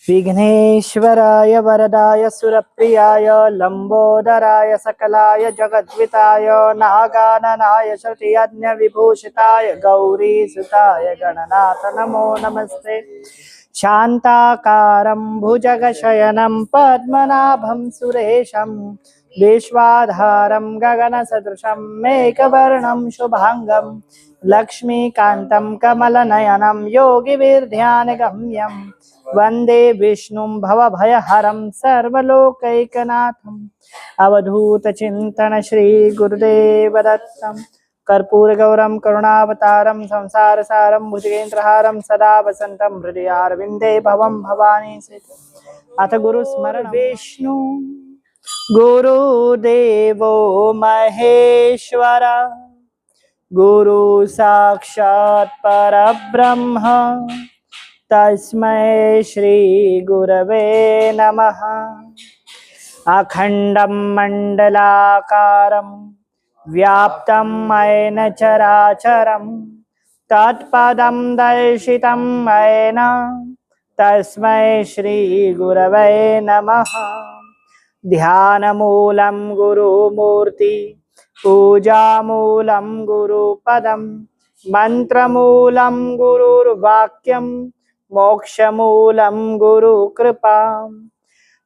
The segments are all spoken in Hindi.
विघ्नेश्वराय वरदाय सुरप्रियाय लंबोदराय सकलाय जगद्विताय नागाननाय श्रुतियज्ञविभूषिताय गौरीसुताय गणनाथ नमो नमस्ते। शान्ताकारं भुजगशयनं पद्मनाभं सुरेशं विश्वाधारं गगनसदृशं मेघवर्णं शुभांगं लक्ष्मीकान्तं कमलनयनं योगिभिर्ध्यानगम्यं वंदे विष्णुं भवभयहरं सर्वलोकैकनाथम्। अवधूतचिंतन श्री गुरुदेव दत्तं कर्पूरगौरं करुणावतारं संसारसारं भुजगेन्द्रहारं सदा वसन्तं हृदयारविन्दे भवं भवानी सेतु। अथ गुरुस्मरण विष्णु गुरुदेवो महेश्वर गुरु साक्षात् परब्रह्म तस्मै श्री गुरवे नमः। अखंडं मंडलाकारं व्याप्तं येन चराचरं तत्पदं दर्शितं येन तस्मै श्री गुरवे नमः। ध्यानमूलं गुरुमूर्ति पूजामूलं गुरुपदं मंत्रमूलं गुरुर्वाक्यं मोक्षमूलं गुरुकृपा।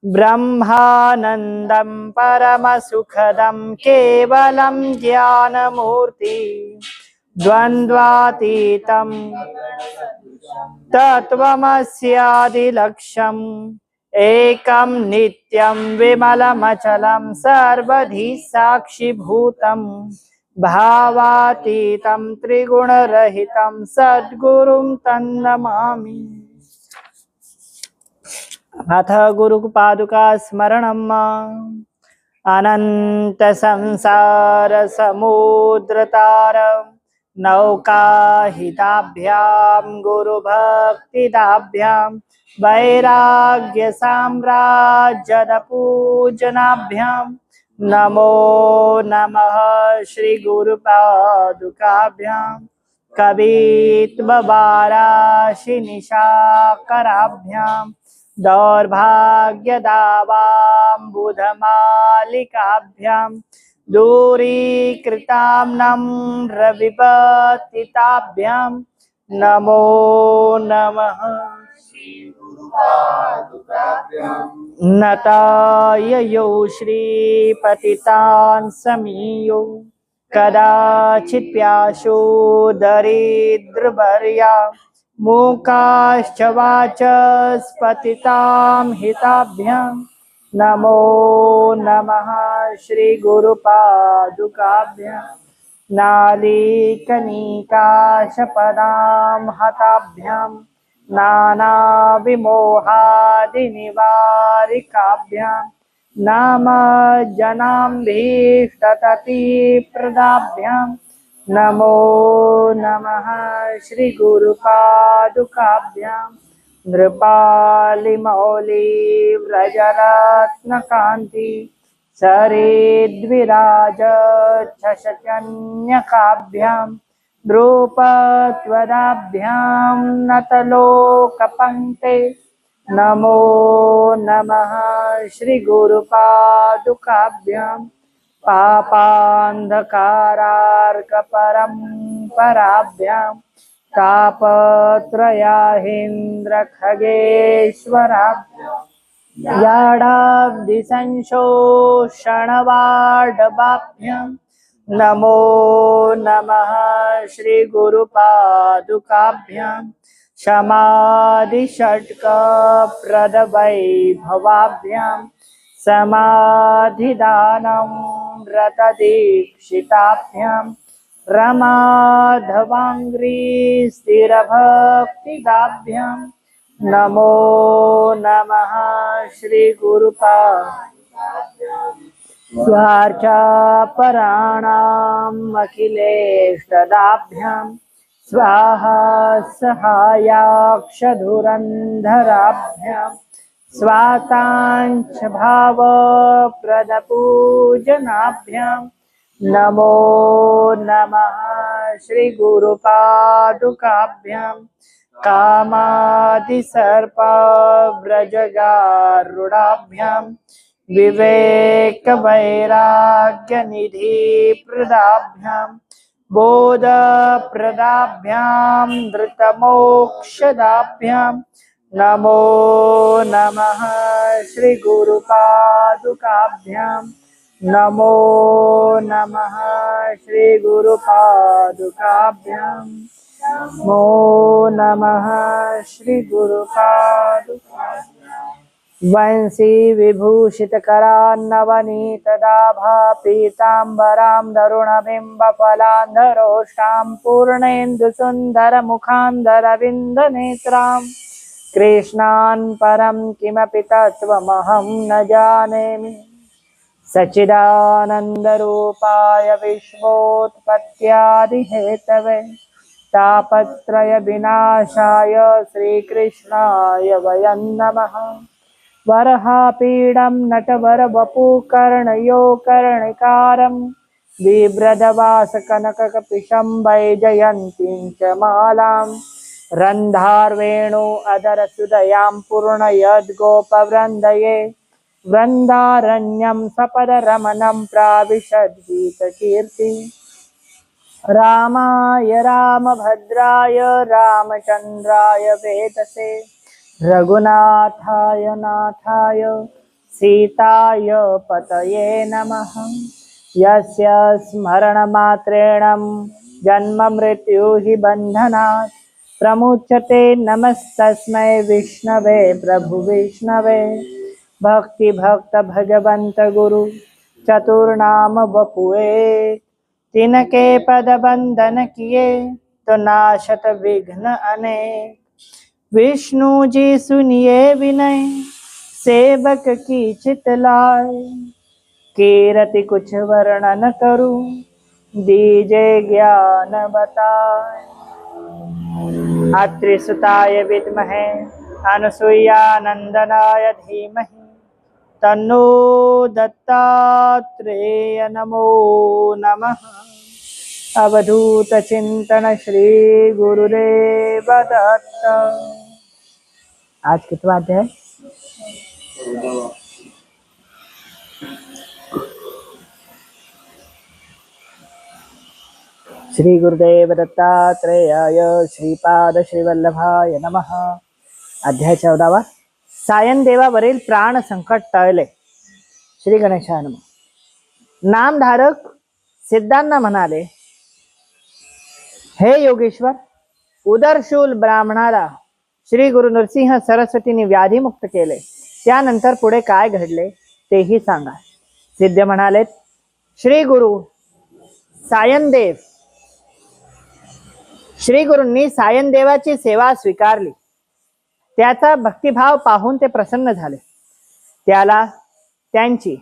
ब्रह्मानन्दं परमसुखदं केवलं ज्ञानमूर्ति द्वन्द्वातीतं तत्त्वमस्यादिलक्ष्यम् एकं नित्यं विमलमचलं सर्वधि साक्षिभूतं भावातीतं त्रिगुणरहितं सद्गुरुं तन्नमामि। अथ गुरुपादुका स्मरणम्। अनंत संसार समुद्रतार नौकाहिताभ्यां गुरुभक्तिदाभ्यां वैराग्य साम्राज्यपूजनाभ्यां नमो नमः श्री गुरुपादुकाभ्यां कवित्ववाराशि निशाकराभ्यां दौर्भाग्यदावाम्बुधमालिकाभ्यां दूरीकृतां नम्रविपतिताभ्यां नमो नमः। नताययो श्रीपतितान् समीयो कदाचित् प्यासो दरिद्रवर्या मूकाश्च वाचस्पतितां हिताभ्यां नमो नमः श्री गुरुपादुकाभ्यां नालीकनिकाशपदां हताभ्यां नानाविमोहादिनिवारिकाभ्यां नामजनाम्भीष्टततिप्रदाभ्यां नमो नमः श्री गुरुपादुकाभ्यां नृपालिमौलिव्रजरत्नकान्ति सरिद्विराजच्छशकन्यकाभ्यां द्रुपत्वदाभ्यां नतलोकपङ्क्ते नमो नमः श्री गुरुपादुकाभ्यां पापान्धकारार्कपरम्पराभ्यां तापत्रयाहीन्द्रखगेश्वराभ्यां याडाब्धिसंशोषणवाडवाभ्यां नमो नमः श्री गुरुपादुकाभ्यां समाधिषट्कप्रदवैभवाभ्यां समाधिदानं व्रतदीक्षिताभ्यां रमाधवाङ्घ्रि स्थिरभक्तिदाभ्यां नमो नमः श्री गुरुपादुकाभ्यां स्वार्चापराणाम् अखिलेष्टदाभ्यां स्वाहा सहायाक्षधुरन्धराभ्यां स्वाताञ्च भावप्रदपूजनाभ्यां नमो नमः श्री गुरुपादुकाभ्यां कामादिसर्पव्रजगारुडाभ्यां विवेकवैराग्यनिधिप्रदाभ्यां बोधप्रदाभ्यां धृतमोक्षदाभ्यां नमो नमः श्रीगुरुपादुकाभ्यां नमो नमः श्रीगुरुपादुकाभ्यां नमो नमः श्रीगुरुपादुकाभ्यां वंशी विभूषितकरान्नवनीतदाभा पीताम्बरां दरुणबिम्बफलान्धरोष्टां पूर्णेन्दुसुन्दरमुखान्धरविन्दनेत्रां कृष्णान् परं किमपि तत्त्वमहं न जानेमि सच्चिदानन्दरूपाय विश्वोत्पत्त्यादिहेतवे तापत्रयविनाशाय श्रीकृष्णाय वयं नमः वरहापीडं नटवरवपुकर्णयो कर्णिकारं बिभ्रदवासकनककपिशं वैजयन्तीं च मालां रन्धार्वेणु अदरसुदयां पूर्णयद्गोपवृन्दये वृन्दारण्यं सपदरमणं प्राविशद्गीतकीर्ति रामाय रामभद्राय रामचन्द्राय वेदसे रघुनाथाय नाथाय सीताय पतये नमः यस्य स्मरणमात्रेण जन्ममृत्यु हि बन्धनात् प्रमुच्यते नमस्तस्मै विष्णवे प्रभुविष्णवे भक्तिभक्त भजवन्त गुरु चतुर्नाम बपुए तिनके पद बंधन किए तो नाशत विघ्न अनेक विष्णु जी सुनिए विनय सेवक की चित लाय कीरति कुछ वर्णन करूं दीजे ज्ञान बताए अत्रिसुताय विद्महे अनुसुईया नंदनाय धीमहि तन्नो दत्तात्रेय नमो नमः अवधूत चिंतन श्री गुरुदेव दत्त। आज कितना अध्याय? श्री गुरुदेव दत्तात्रेयाय श्रीपाद श्रीवल्लभाय नमः। अध्याय 14वा। सायन देवावरील प्राण संकट टळले। श्री गणेशाय नमः। नामधारक सिद्धांना म्हणाले, हे योगेश्वर, उदरशूल ब्राह्मणाला श्री गुरु नरसिंह सरस्वतीने व्याधीमुक्त केले, त्यानंतर पुढे काय घडले तेही सांगा। सिद्ध म्हणालेत, श्री गुरु सायनदेव श्री गुरूंनी सायनदेवाची सेवा स्वीकारली। त्याचा भक्तिभाव पाहून ते प्रसन्न झाले। त्याला त्यांची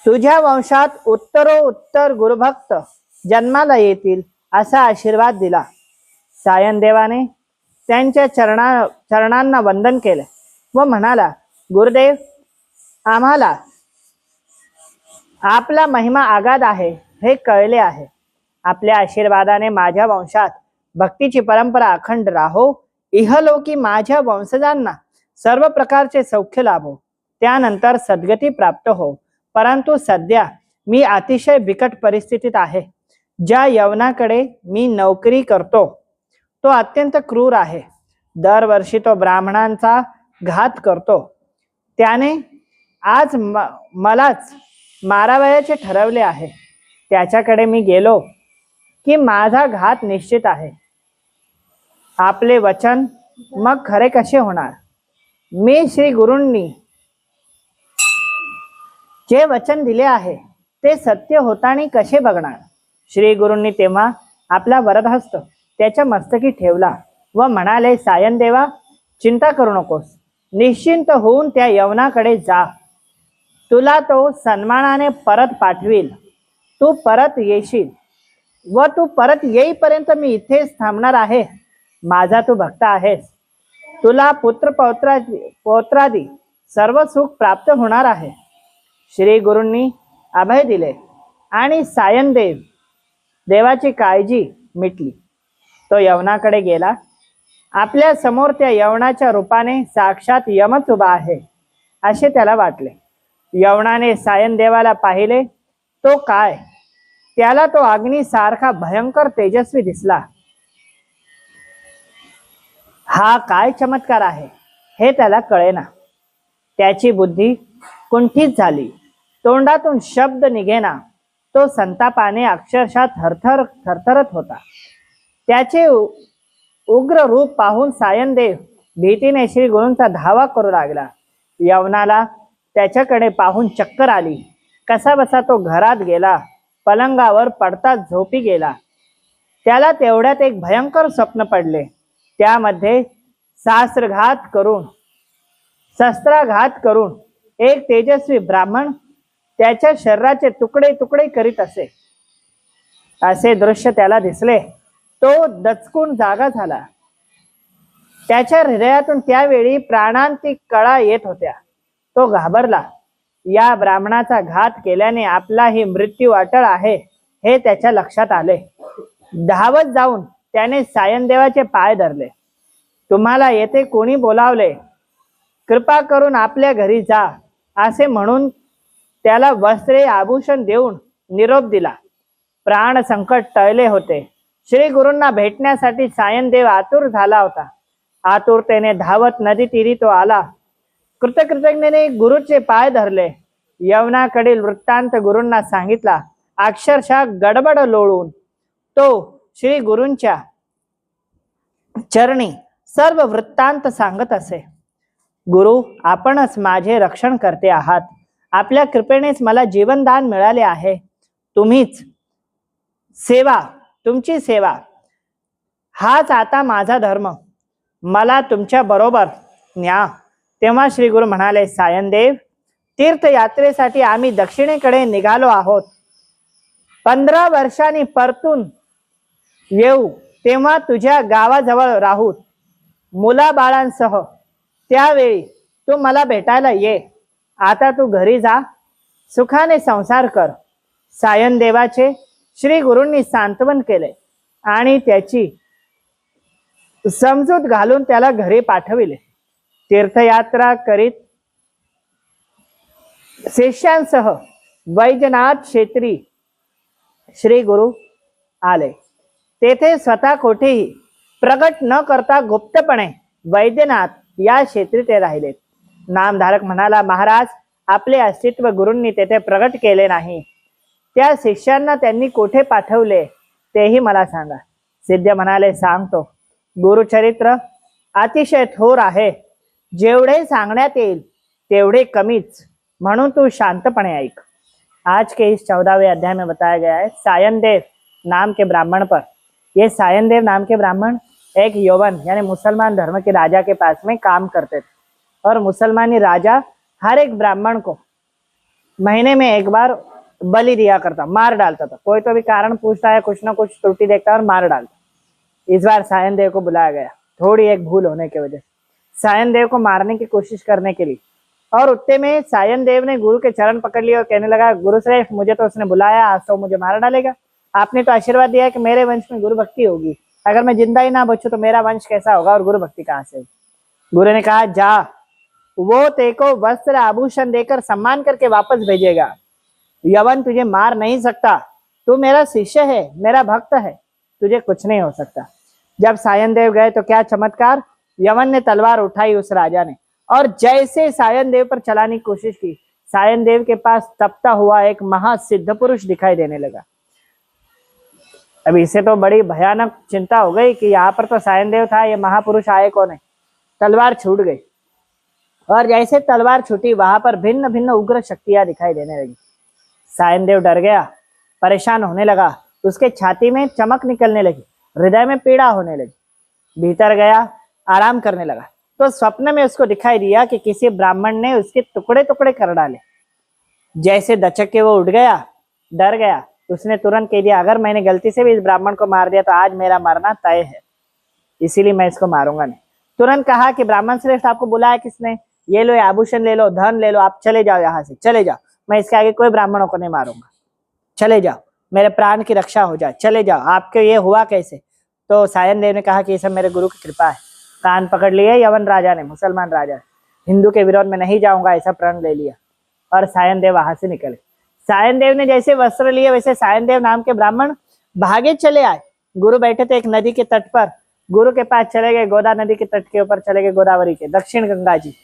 तुझ्या वंशात उत्तरोत्तर गुरुभक्त जन्माला येतील असा आशीर्वाद दिला। सायनदेवाने त्यांच्या चरणांना वंदन केले व म्हणाला, गुरुदेव, आम्हाला आपला महिमा आगाध आहे हे कळले आहे। आपल्या आशीर्वादाने माझ्या वंशात भक्तीची परंपरा अखंड राहो, इहलोकी माझ्या वंशजांना सर्व प्रकारचे सौख्य लाभो, त्यानंतर सद्गती प्राप्त हो। परंतु सध्या मी अतिशय बिकट परिस्थितीत आहे। ज्या यवनाकडे मी नोकरी करतो तो अत्यंत क्रूर आहे। दरवर्षी तो ब्राह्मणांचा घात करतो। त्याने आज मलाच मारावयाचे ठरवले आहे। त्याच्याकडे मी गेलो की माझा घात निश्चित आहे। आपले वचन मग खरे कसे होणार? मी श्री गुरूंनी जे वचन दिले आहे ते सत्य होताना कसे बघणार? श्री गुरूंनी तेव्हा आपला वरदहस्त त्याच्या मस्तकी ठेवला व म्हणाले, सायनदेवा, चिंता करू नकोस, निश्चिंत होऊन त्या यवनाकडे जा। तुला तो सन्मानाने परत पाठवील। तू परत येशील व तू परत येईपर्यंत मी इथेच थांबणार आहे। माझा तू भक्त आहेस। तुला पुत्र पौत्रादी सर्व सुख प्राप्त होणार आहे। श्री गुरूंनी अभय दिले आणि सायनदेवाची काळजी मिटली। तो यवनाकडे गेला आपल्या समोर त्या यवनाच्या रूपाने साक्षात यमच उभा आहे असे त्याला वाटले. यवनाने सायनदेवाला पाहिले. तो काय, त्याला तो अग्नीसारखा भयंकर तेजस्वी दिसला. हा काय चमत्कार आहे हे त्याला कळेना. त्याची बुद्धी कुंठित झाली. तोंडातून शब्द निघेना. तो संतापाने अक्षरशः थरथरत होता. त्याचे उग्र रूप पाहून सायनदेव भीतीने श्री गुरूंचा धावा करू लागला. यवनाला त्याच्याकडे पाहून चक्कर आली. कसा बसा तो घरात गेला. पलंगावर पडताच झोपी गेला. त्याला तेवढ्यात एक भयंकर स्वप्न पडले. त्यामध्ये शस्त्राघात करून एक तेजस्वी ब्राह्मण त्याच्या शरीराचे तुकडे तुकडे करीत असे. असे दृश्य त्याला दिसले. तो दचकून जागा झाला. त्याच्या हृदयातून त्यावेळी प्राणांतिक कळा येत होत्या. तो घाबरला. या ब्राह्मणाचा घात केल्याने आपलाही मृत्यू अटळ आहे हे त्याच्या लक्षात आले. धावत जाऊन त्याने सायनदेवाचे पाय धरले. तुम्हाला येथे कोणी बोलावले? कृपा करून आपल्या घरी जा असे म्हणून त्याला वस्त्रे आभूषण देऊन निरोप दिला. प्राण संकट टळले होते. श्री गुरूंना भेटण्यासाठी सायनदेव आतुर झाला होता. आतुरतेने धावत नदी तीरी तो आला. कृतज्ञतेने गुरुचे पाय धरले. यवनाकडील वृत्तांत गुरूंना सांगितला. अक्षरशः गडबड लोळून तो श्री गुरूंच्या चरणी सर्व वृत्तांत सांगत असे. गुरु, आपणच माझे रक्षण करते आहात. आपल्या कृपेनेच मला जीवनदान मिळाले आहे. तुमची सेवा हाच आता माझा धर्म. मला तुमच्या बरोबर न्या. तेव्हा श्री गुरु म्हणाले, सायनदेव, तीर्थयात्रेसाठी आम्ही दक्षिणेकडे निघालो आहोत. 15 वर्षांनी परतून येऊ तेव्हा तुझ्या गावाजवळ राहू मुलाबाळांसह. त्यावेळी तू मला भेटायला ये. आता तू घरी जा, सुखाने संसार कर. सायनदेवाचे श्री गुरूंनी सांत्वन केले आणि त्याची समजूत घालून त्याला घरी पाठविले. तीर्थयात्रा करीत शिष्यांसह वैजनाथ क्षेत्री श्री गुरु आले. तेथे स्वतः कोठेही प्रगट न करता गुप्तपणे वैद्यनाथ या क्षेत्री ते राहिले. नामधारक म्हणाला, महाराज, आपले अस्तित्व गुरूंनी तेथे प्रगट केले नाही. त्या शिष्यांना त्यांनी कोठे पाठवले तेही मला सांगा. सिद्ध म्हणाले, सांगतो. गुरुचरित्र अतिशय थोर आहे. जेवढे सांगण्यात येईल तेवढे कमीच, म्हणून तू शांतपणे ऐक. आज के इस 14वें अध्याय में बताया गया है सायनदेव नाम के ब्राह्मण पर. ये सायनदेव नाम के ब्राह्मण एक यौवन यानी मुसलमान धर्म के राजा के पास में काम करते थे. और मुसलमानी राजा हर एक ब्राह्मण को महीने में एक बार बलि दिया करता, मार डालता था. कोई तो भी कारण पूछता है, कुछ ना कुछ त्रुटि देखता है और मार डालता. इस बार सायनदेव को बुलाया गया, थोड़ी एक भूल होने की वजह से सायनदेव को मारने की कोशिश करने के लिए. और उतने में सायनदेव ने गुरु के चरण पकड़ लिए और कहने लगा, गुरु श्रेष्ठ, मुझे तो उसने बुलाया, आज तो मुझे मार डालेगा. आपने तो आशीर्वाद दिया कि मेरे वंश में गुरु भक्ति होगी. अगर मैं जिंदा ही ना बचूं तो मेरा वंश कैसा होगा और गुरु भक्ति कहाँ से? गुरु ने कहा, जा, वो तेको वस्त्र आभूषण देकर सम्मान करके वापस भेजेगा. यवन तुझे मार नहीं सकता. तू मेरा शिष्य है, मेरा भक्त है, तुझे कुछ नहीं हो सकता. जब सायनदेव गए तो क्या चमत्कार, यवन ने तलवार उठाई उस राजा ने और जैसे सायनदेव पर चलाने की कोशिश की, सायनदेव के पास तपता हुआ एक महासिद्ध पुरुष दिखाई देने लगा. अब इसे तो बड़ी भयानक चिंता हो गई कि यहाँ पर तो सायनदेव था, ये महापुरुष आए कौन है. तलवार छूट गई और जैसे तलवार छूटी वहां पर भिन्न भिन्न उग्र शक्तियां दिखाई देने लगी. सायनदेव डर गया, परेशान होने लगा. उसके छाती में चमक निकलने लगी, हृदय में पीड़ा होने लगी. भीतर गया, आराम करने लगा तो स्वप्न में उसको दिखाई दिया कि किसी ब्राह्मण ने उसके टुकड़े टुकड़े कर डाले. जैसे दचक के वो उठ गया, डर गया. उसने तुरंत कह दिया, अगर मैंने गलती से भी इस ब्राह्मण को मार दिया तो आज मेरा मरना तय है, इसीलिए मैं इसको मारूंगा नहीं. तुरंत कहा कि ब्राह्मण श्रेष्ठ, आपको बुलाया किसने? ये लो, आभूषण ले लो, धन ले लो, आप चले जाओ, यहाँ से चले जाओ. मैं इसके आगे कोई ब्राह्मणों को नहीं मारूंगा. चले जाओ, मेरे प्राण की रक्षा हो जाए, चले जाओ. आपके ये हुआ कैसे? तो सायनदेव ने कहा कि ये सब मेरे गुरु की कृपा है. कान पकड़ लिए यवन राजा ने, मुसलमान राजा ने, हिंदू के विरोध में नहीं जाऊंगा ऐसा प्रण ले लिया और सायन देव वहां से निकले। सायन देव ने जैसे वस्त्र लिए वैसे सायन देव नाम के ब्राह्मण भागे चले आए। गुरु बैठे थे एक नदी के तट पर, गुरु के पास चले गए, गोदा नदी के तट के ऊपर चले गए, गोदावरी के दक्षिण गंगा जी,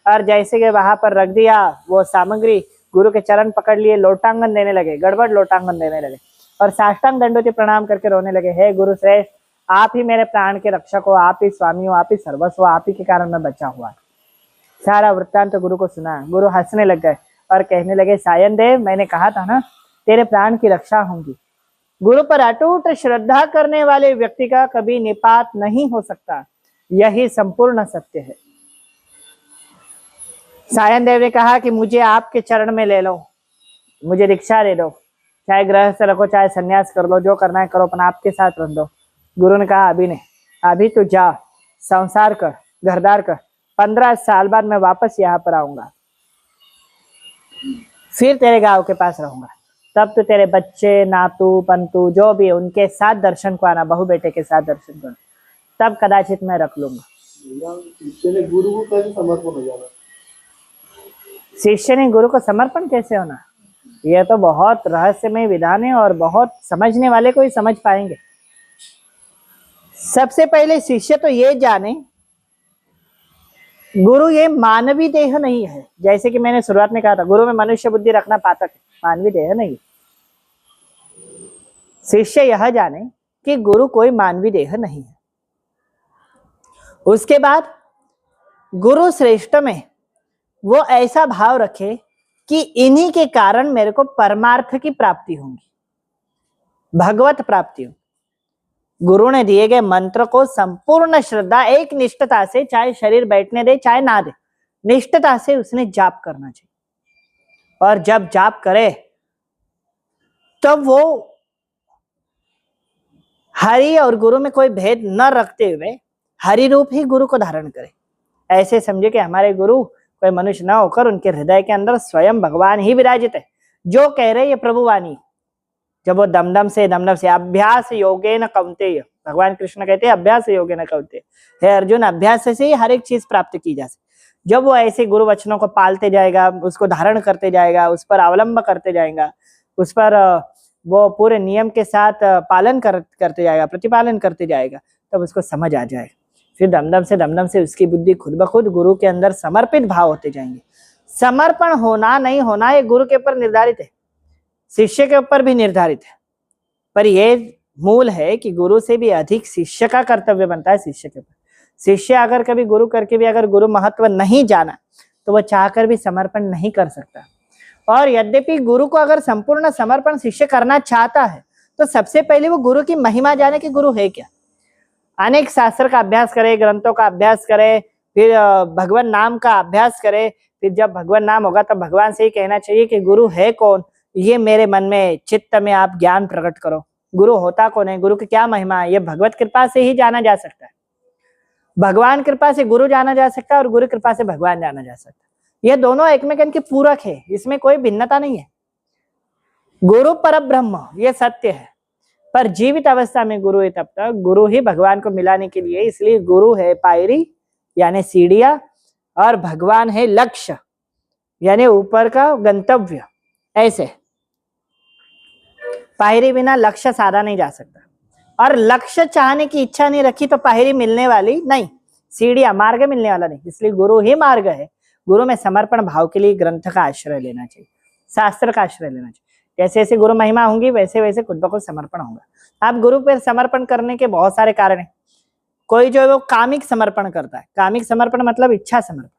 और जैसे कि वहां पर रख दिया वो सामग्री, गुरु के चरण पकड़ लिए, लोटांगन देने लगे, गड़बड़ लोटांगन देने लगे और साष्टांग दंडोती प्रणाम करके रोने लगे। हे गुरु श्रेष्ठ, आप ही मेरे प्राण के रक्षक हो, आप ही स्वामी हो, आप ही सर्वस्व हो, आप ही के कारण मैं बचा हुआ। सारा वृत्तांत तो गुरु को सुना। गुरु हंसने लग गए और कहने लगे, सायन देव, मैंने कहा था ना तेरे प्राण की रक्षा होंगी। गुरु पर अटूट श्रद्धा करने वाले व्यक्ति का कभी निपात नहीं हो सकता, यही संपूर्ण सत्य है। सायन देव ने कहा कि मुझे आपके चरण में ले लो, मुझे दीक्षा दे दो, चाहे गृहस्थ रखो चाहे सन्यास कर लो, जो करना है करो, पर आपके साथ रह दो। गुरु ने कहा अभी नहीं, अभी तो जा, संसार कर, घरदार कर, 15 साल बाद मैं वापस यहाँ पर आऊंगा, फिर तेरे गांव के पास रहूंगा, तब तो तेरे बच्चे नातू पंतु जो भी है उनके साथ दर्शन को आना, बहू बेटे के साथ दर्शन को, तब कदाचित मैं रख लूंगा। शिष्य ने गुरु को कैसे समर्पण हो जाना? शिष्य ने गुरु को समर्पण कैसे होना, यह तो बहुत रहस्यमय विधान है और बहुत समझने वाले को ही समझ पाएंगे। सबसे पहले शिष्य तो ये जाने, गुरु ये मानवी देह नहीं है। जैसे कि मैंने शुरुआत में कहा था, गुरु में मनुष्य बुद्धि रखना पातक है, मानवी देह नहीं। शिष्य यह जाने कि गुरु कोई मानवी देह नहीं है। उसके बाद गुरु श्रेष्ठ में वो ऐसा भाव रखे कि इन्हीं के कारण मेरे को परमार्थ की प्राप्ति होगी, भगवत प्राप्ति होगी। गुरु ने दिए गए मंत्र को संपूर्ण श्रद्धा, एक निष्ठता से, चाहे शरीर बैठने दे चाहे ना दे, निष्ठता से उसने जाप करना चाहिए। और जब जाप करे तब वो हरि और गुरु में कोई भेद न रखते हुए हरि रूप ही गुरु को धारण करे। ऐसे समझे कि हमारे गुरु कोई मनुष्य न होकर उनके हृदय के अंदर स्वयं भगवान ही विराजित है। जो कह रहे ये प्रभु वाणी, जब वो दमदम से अभ्यास योगेन कौन्तेय, भगवान कृष्ण कहते हैं अभ्यास योगेन कौन्तेय, हे अर्जुन अभ्यास से ही हर एक चीज प्राप्त की जा सकती। जब वो ऐसे गुरु वचनों को पालते जाएगा, उसको धारण करते जाएगा, उस पर अवलंब करते जाएगा, उस पर वो पूरे नियम के साथ पालन करते जाएगा, प्रतिपालन करते जाएगा, तब उसको समझ आ जाएगा। फिर दमदम से उसकी बुद्धि खुद ब खुद गुरु के अंदर समर्पित भाव होते जाएंगे। समर्पण होना नहीं होना ये गुरु के ऊपर निर्धारित है, शिष्य के ऊपर भी निर्धारित है, पर यह मूल है कि गुरु से भी अधिक शिष्य का कर्तव्य बनता है शिष्य के ऊपर। शिष्य अगर कभी गुरु करके भी अगर गुरु महत्व नहीं जाना तो वह चाहकर भी समर्पण नहीं कर सकता। और यद्यपि गुरु को अगर संपूर्ण समर्पण शिष्य करना चाहता है तो सबसे पहले वो गुरु की महिमा जाने कि गुरु है क्या। अनेक शास्त्र का अभ्यास करे, ग्रंथों का अभ्यास करे, फिर भगवान नाम का अभ्यास करे, फिर जब भगवान नाम होगा तब भगवान से ही कहना चाहिए कि गुरु है कौन, ये मेरे मन में चित्त में आप ज्ञान प्रकट करो। गुरु होता कौन है, गुरु की क्या महिमा है, ये भगवत कृपा से ही जाना जा सकता है। भगवान कृपा से गुरु जाना जा सकता है और गुरु कृपा से भगवान जाना जा सकता है। ये दोनों एकमेक के पूरक है, इसमें कोई भिन्नता नहीं है। गुरु परब्रह्म ये सत्य है, पर जीवित अवस्था में गुरु है तब तक गुरु ही भगवान को मिलाने के लिए, इसलिए गुरु है पायरी यानी सीढ़िया और भगवान है लक्ष्य यानी ऊपर का गंतव्य। ऐसे पायरी बिना लक्ष्य साधा नहीं जा सकता, और लक्ष्य चाहने की इच्छा नहीं रखी तो पायरी मिलने वाली नहीं, सीढ़िया मार्ग मिलने वाला नहीं। इसलिए गुरु ही मार्ग है। गुरु में समर्पण भाव के लिए ग्रंथ का आश्रय लेना चाहिए, शास्त्र का आश्रय लेना चाहिए। जैसे जैसे गुरु महिमा होंगी वैसे वैसे खुद ब खुद समर्पण होगा। आप गुरु पर समर्पण करने के बहुत सारे कारण हैं। कोई जो है वो कामिक समर्पण करता है। कामिक समर्पण मतलब इच्छा समर्पण।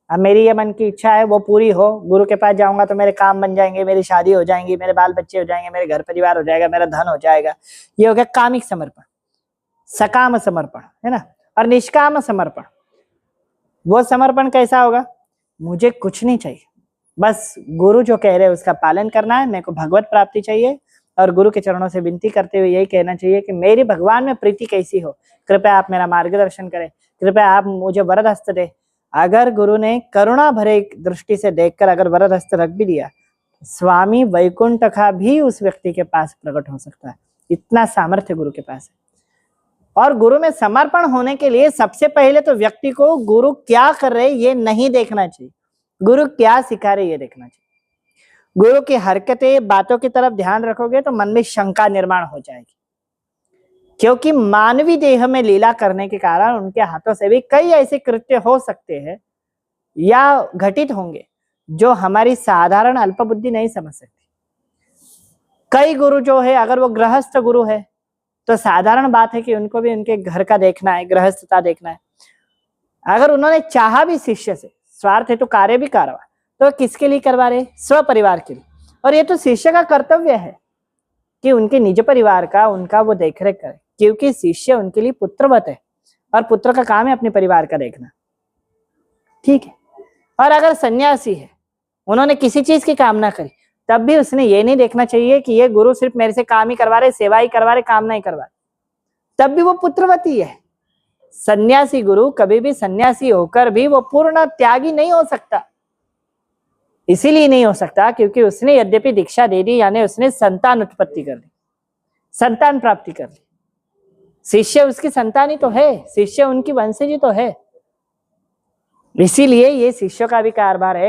अब मेरी ये मन की इच्छा है वो पूरी हो, गुरु के पास जाऊंगा तो मेरे काम बन जाएंगे, मेरी शादी हो जाएंगी, मेरे बाल बच्चे हो जाएंगे, मेरे घर परिवार हो जाएगा, मेरा धन हो जाएगा। ये हो गया कामिक समर्पण। सकाम समर्पण है ना। और निष्काम समर्पण, वो समर्पण कैसा होगा, मुझे कुछ नहीं चाहिए, बस गुरु जो कह रहे हैं उसका पालन करना है, मेरे को भगवत प्राप्ति चाहिए। और गुरु के चरणों से विनती करते हुए यही कहना चाहिए कि मेरी भगवान में प्रीति कैसी हो, कृपया आप मेरा मार्गदर्शन करें, कृपया आप मुझे वरद हस्त दे। अगर गुरु ने करुणा भरे दृष्टि से देखकर अगर वरद हस्त रख भी दिया, स्वामी वैकुंठ का भी उस व्यक्ति के पास प्रकट हो सकता है। इतना सामर्थ्य गुरु के पास है। और गुरु में समर्पण होने के लिए सबसे पहले तो व्यक्ति को गुरु क्या कर रहे ये नहीं देखना चाहिए, गुरु क्या सिखा रहे ये देखना चाहिए। गुरु की हरकतें बातों की तरफ ध्यान रखोगे तो मन में शंका निर्माण हो जाएगी, क्योंकि मानवीय देह में लीला करने के कारण उनके हाथों से भी कई ऐसे कृत्य हो सकते हैं या घटित होंगे जो हमारी साधारण अल्पबुद्धि नहीं समझ सकती। कई गुरु जो है, अगर वो गृहस्थ गुरु है तो साधारण बात है कि उनको भी उनके घर का देखना है, गृहस्थता देखना है। अगर उन्होंने चाहा भी शिष्य से, स्वार्थ है तो कार्य भी करवा, तो किसके लिए करवा रहे? स्व परिवार के लिए। और ये तो शिष्य का कर्तव्य है कि उनके निज परिवार का उनका वो देखरेख करे, क्योंकि शिष्य उनके लिए पुत्रवत है और पुत्र का काम है अपने परिवार का देखना। ठीक है। और अगर सन्यासी है, उन्होंने किसी चीज की कामना करी, तब भी उसने ये नहीं देखना चाहिए कि ये गुरु सिर्फ मेरे से काम ही करवा रहे, सेवा ही करवा रहे, काम नहीं करवा रहे, तब भी वो पुत्रवती है। सन्यासी गुरु कभी भी सन्यासी होकर भी वो पूर्ण त्यागी नहीं हो सकता। इसीलिए नहीं हो सकता क्योंकि उसने यद्यपि दीक्षा दे दी, यानी उसने संतान उत्पत्ति कर ली, संतान प्राप्ति कर ली। शिष्य उसकी संतान ही तो है, शिष्य उनकी वंशज ही तो है। इसीलिए ये शिष्यों का भी कारभार है,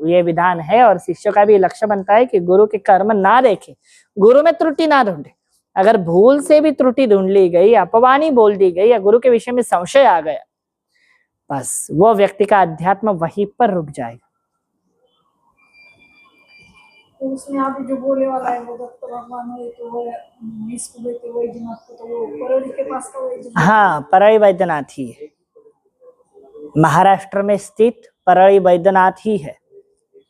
ये विधान है, और शिष्यों का भी लक्ष्य बनता है कि गुरु के कर्म ना देखे, गुरु में त्रुटि ना ढूंढे। अगर भूल से भी त्रुटि ढूंढ ली गई, अपवानी बोल दी गई या गुरु के विषय में संशय आ गया, बस वो व्यक्ति का अध्यात्म वहीं पर रुक जाएगा। तो उसमें आप जो बोले वाला है वो दत्त भगवान है, तो वो इसको बोलते वैद्यनाथ को, तो वो परळी के पास का वैद्यनाथ। हाँ, परळी वैद्यनाथ ही है, महाराष्ट्र में स्थित परळी वैद्यनाथ ही है,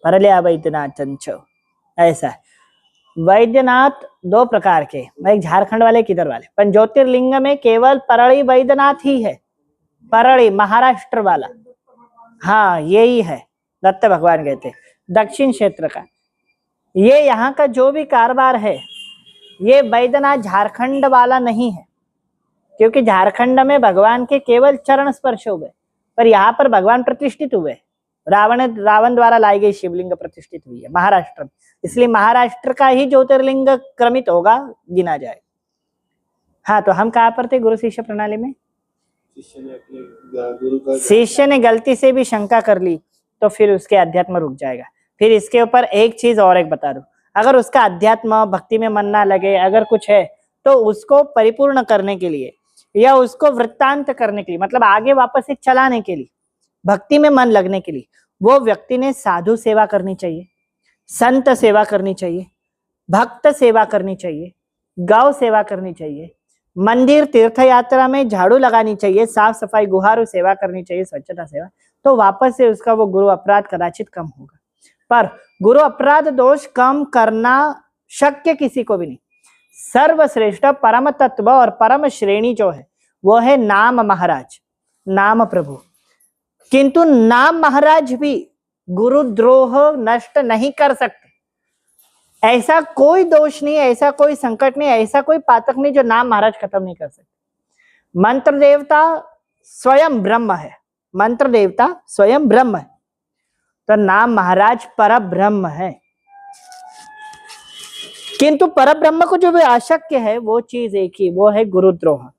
परल्या वैद्यनाथ। ऐसा है। वैद्यनाथ दो प्रकार के, एक झारखंड वाले, किधर वाले, पर ज्योतिर्लिंग में केवल परळी वैद्यनाथ ही है, परळी महाराष्ट्र वाला। हाँ, यही है, दत्त भगवान कहते हैं, दक्षिण क्षेत्र का। ये यहाँ का जो भी कारोबार है, ये वैद्यनाथ झारखंड वाला नहीं है, क्योंकि झारखंड में भगवान के केवल चरण स्पर्श हो गए, पर यहाँ पर भगवान प्रतिष्ठित हुए। रावण द्वारा लाई गई शिवलिंग प्रतिष्ठित हुई है महाराष्ट्र में, इसलिए महाराष्ट्र का ही ज्योतिर्लिंग क्रमित होगा, गिना जाए। हाँ, तो हम कहाँ पर थे गुरु शिष्य प्रणाली में? शिष्य ने गलती से भी शंका कर ली तो फिर उसके अध्यात्म रुक जाएगा। फिर इसके ऊपर एक चीज और एक बता दूं, अगर उसका अध्यात्म भक्ति में मन ना लगे, अगर कुछ है, तो उसको परिपूर्ण करने के लिए या उसको वृत्तांत करने के लिए, मतलब आगे वापस से चलाने के लिए, भक्ति में मन लगने के लिए, वो व्यक्ति ने साधु सेवा करनी चाहिए, संत सेवा करनी चाहिए, भक्त सेवा करनी चाहिए, गौ सेवा करनी चाहिए, मंदिर तीर्थ यात्रा में झाड़ू लगानी चाहिए, साफ सफाई गुहारू सेवा करनी चाहिए, स्वच्छता सेवा, तो वापस से उसका वो गुरु अपराध कदाचित कम होगा। पर गुरु अपराध दोष कम करना शक्य किसी को भी नहीं। सर्वश्रेष्ठ परम तत्व और परम श्रेणी जो है वो है नाम महाराज, नाम प्रभु। किंतु नाम महाराज भी गुरुद्रोह नष्ट नहीं कर सकते। ऐसा कोई दोष नहीं, ऐसा कोई संकट नहीं, ऐसा कोई पातक नहीं जो नाम महाराज खत्म नहीं कर सकते। मंत्र देवता स्वयं ब्रह्म है, मंत्र देवता स्वयं ब्रह्म है, तो नाम महाराज पर ब्रह्म है। किंतु पर ब्रह्म को जो भी अशक्य है वो चीज एक ही, वो है गुरुद्रोह,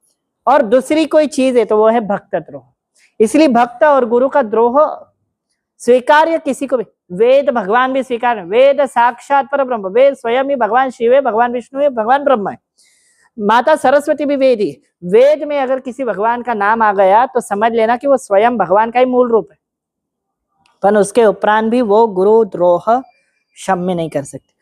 और दूसरी कोई चीज है तो वो है भक्त द्रोह। इसलिए भक्त और गुरु का द्रोह स्वीकार्य किसी को भी, वेद भगवान भी स्वीकार, वेद साक्षात पर ब्रह्म, वेद स्वयं ही भगवान शिव है, भगवान विष्णु है, भगवान ब्रह्म है, माता सरस्वती भी वेद ही। वेद में अगर किसी भगवान का नाम आ गया तो समझ लेना कि वो स्वयं भगवान का ही मूल रूप है, पर उसके उपरांत भी वो गुरु द्रोह क्षम्य नहीं कर सकते।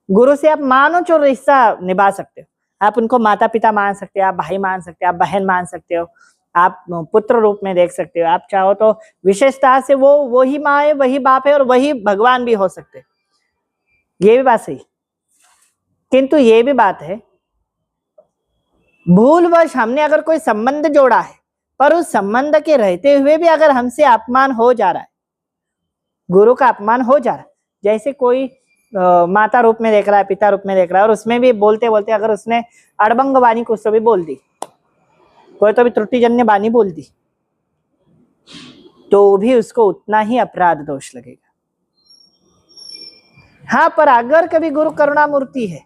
गुरु से आप मानो जो रिश्ता निभा सकते हो, आप उनको माता पिता मान सकते हो, आप भाई मान सकते हो, आप बहन मान सकते हो, आप पुत्र रूप में देख सकते हो, आप चाहो तो विशेषता से वो वही माँ है, वही बाप है और वही भगवान भी हो सकते, ये भी बात सही। किंतु ये भी बात है, भूलवश हमने अगर कोई संबंध जोड़ा है, पर उस संबंध के रहते हुए भी अगर हमसे अपमान हो जा रहा है, गुरु का अपमान हो जा रहा है, जैसे कोई माता रूप में देख रहा है, पिता रूप में देख रहा है, और उसमें भी बोलते बोलते अगर उसने अड़बंग वाणी कुछ तो भी बोल दी, कोई तो भी त्रुटिजन्य वाणी बोल दी, तो भी उसको उतना ही अपराध दोष लगेगा। हाँ, पर अगर कभी गुरु करुणा मूर्ति है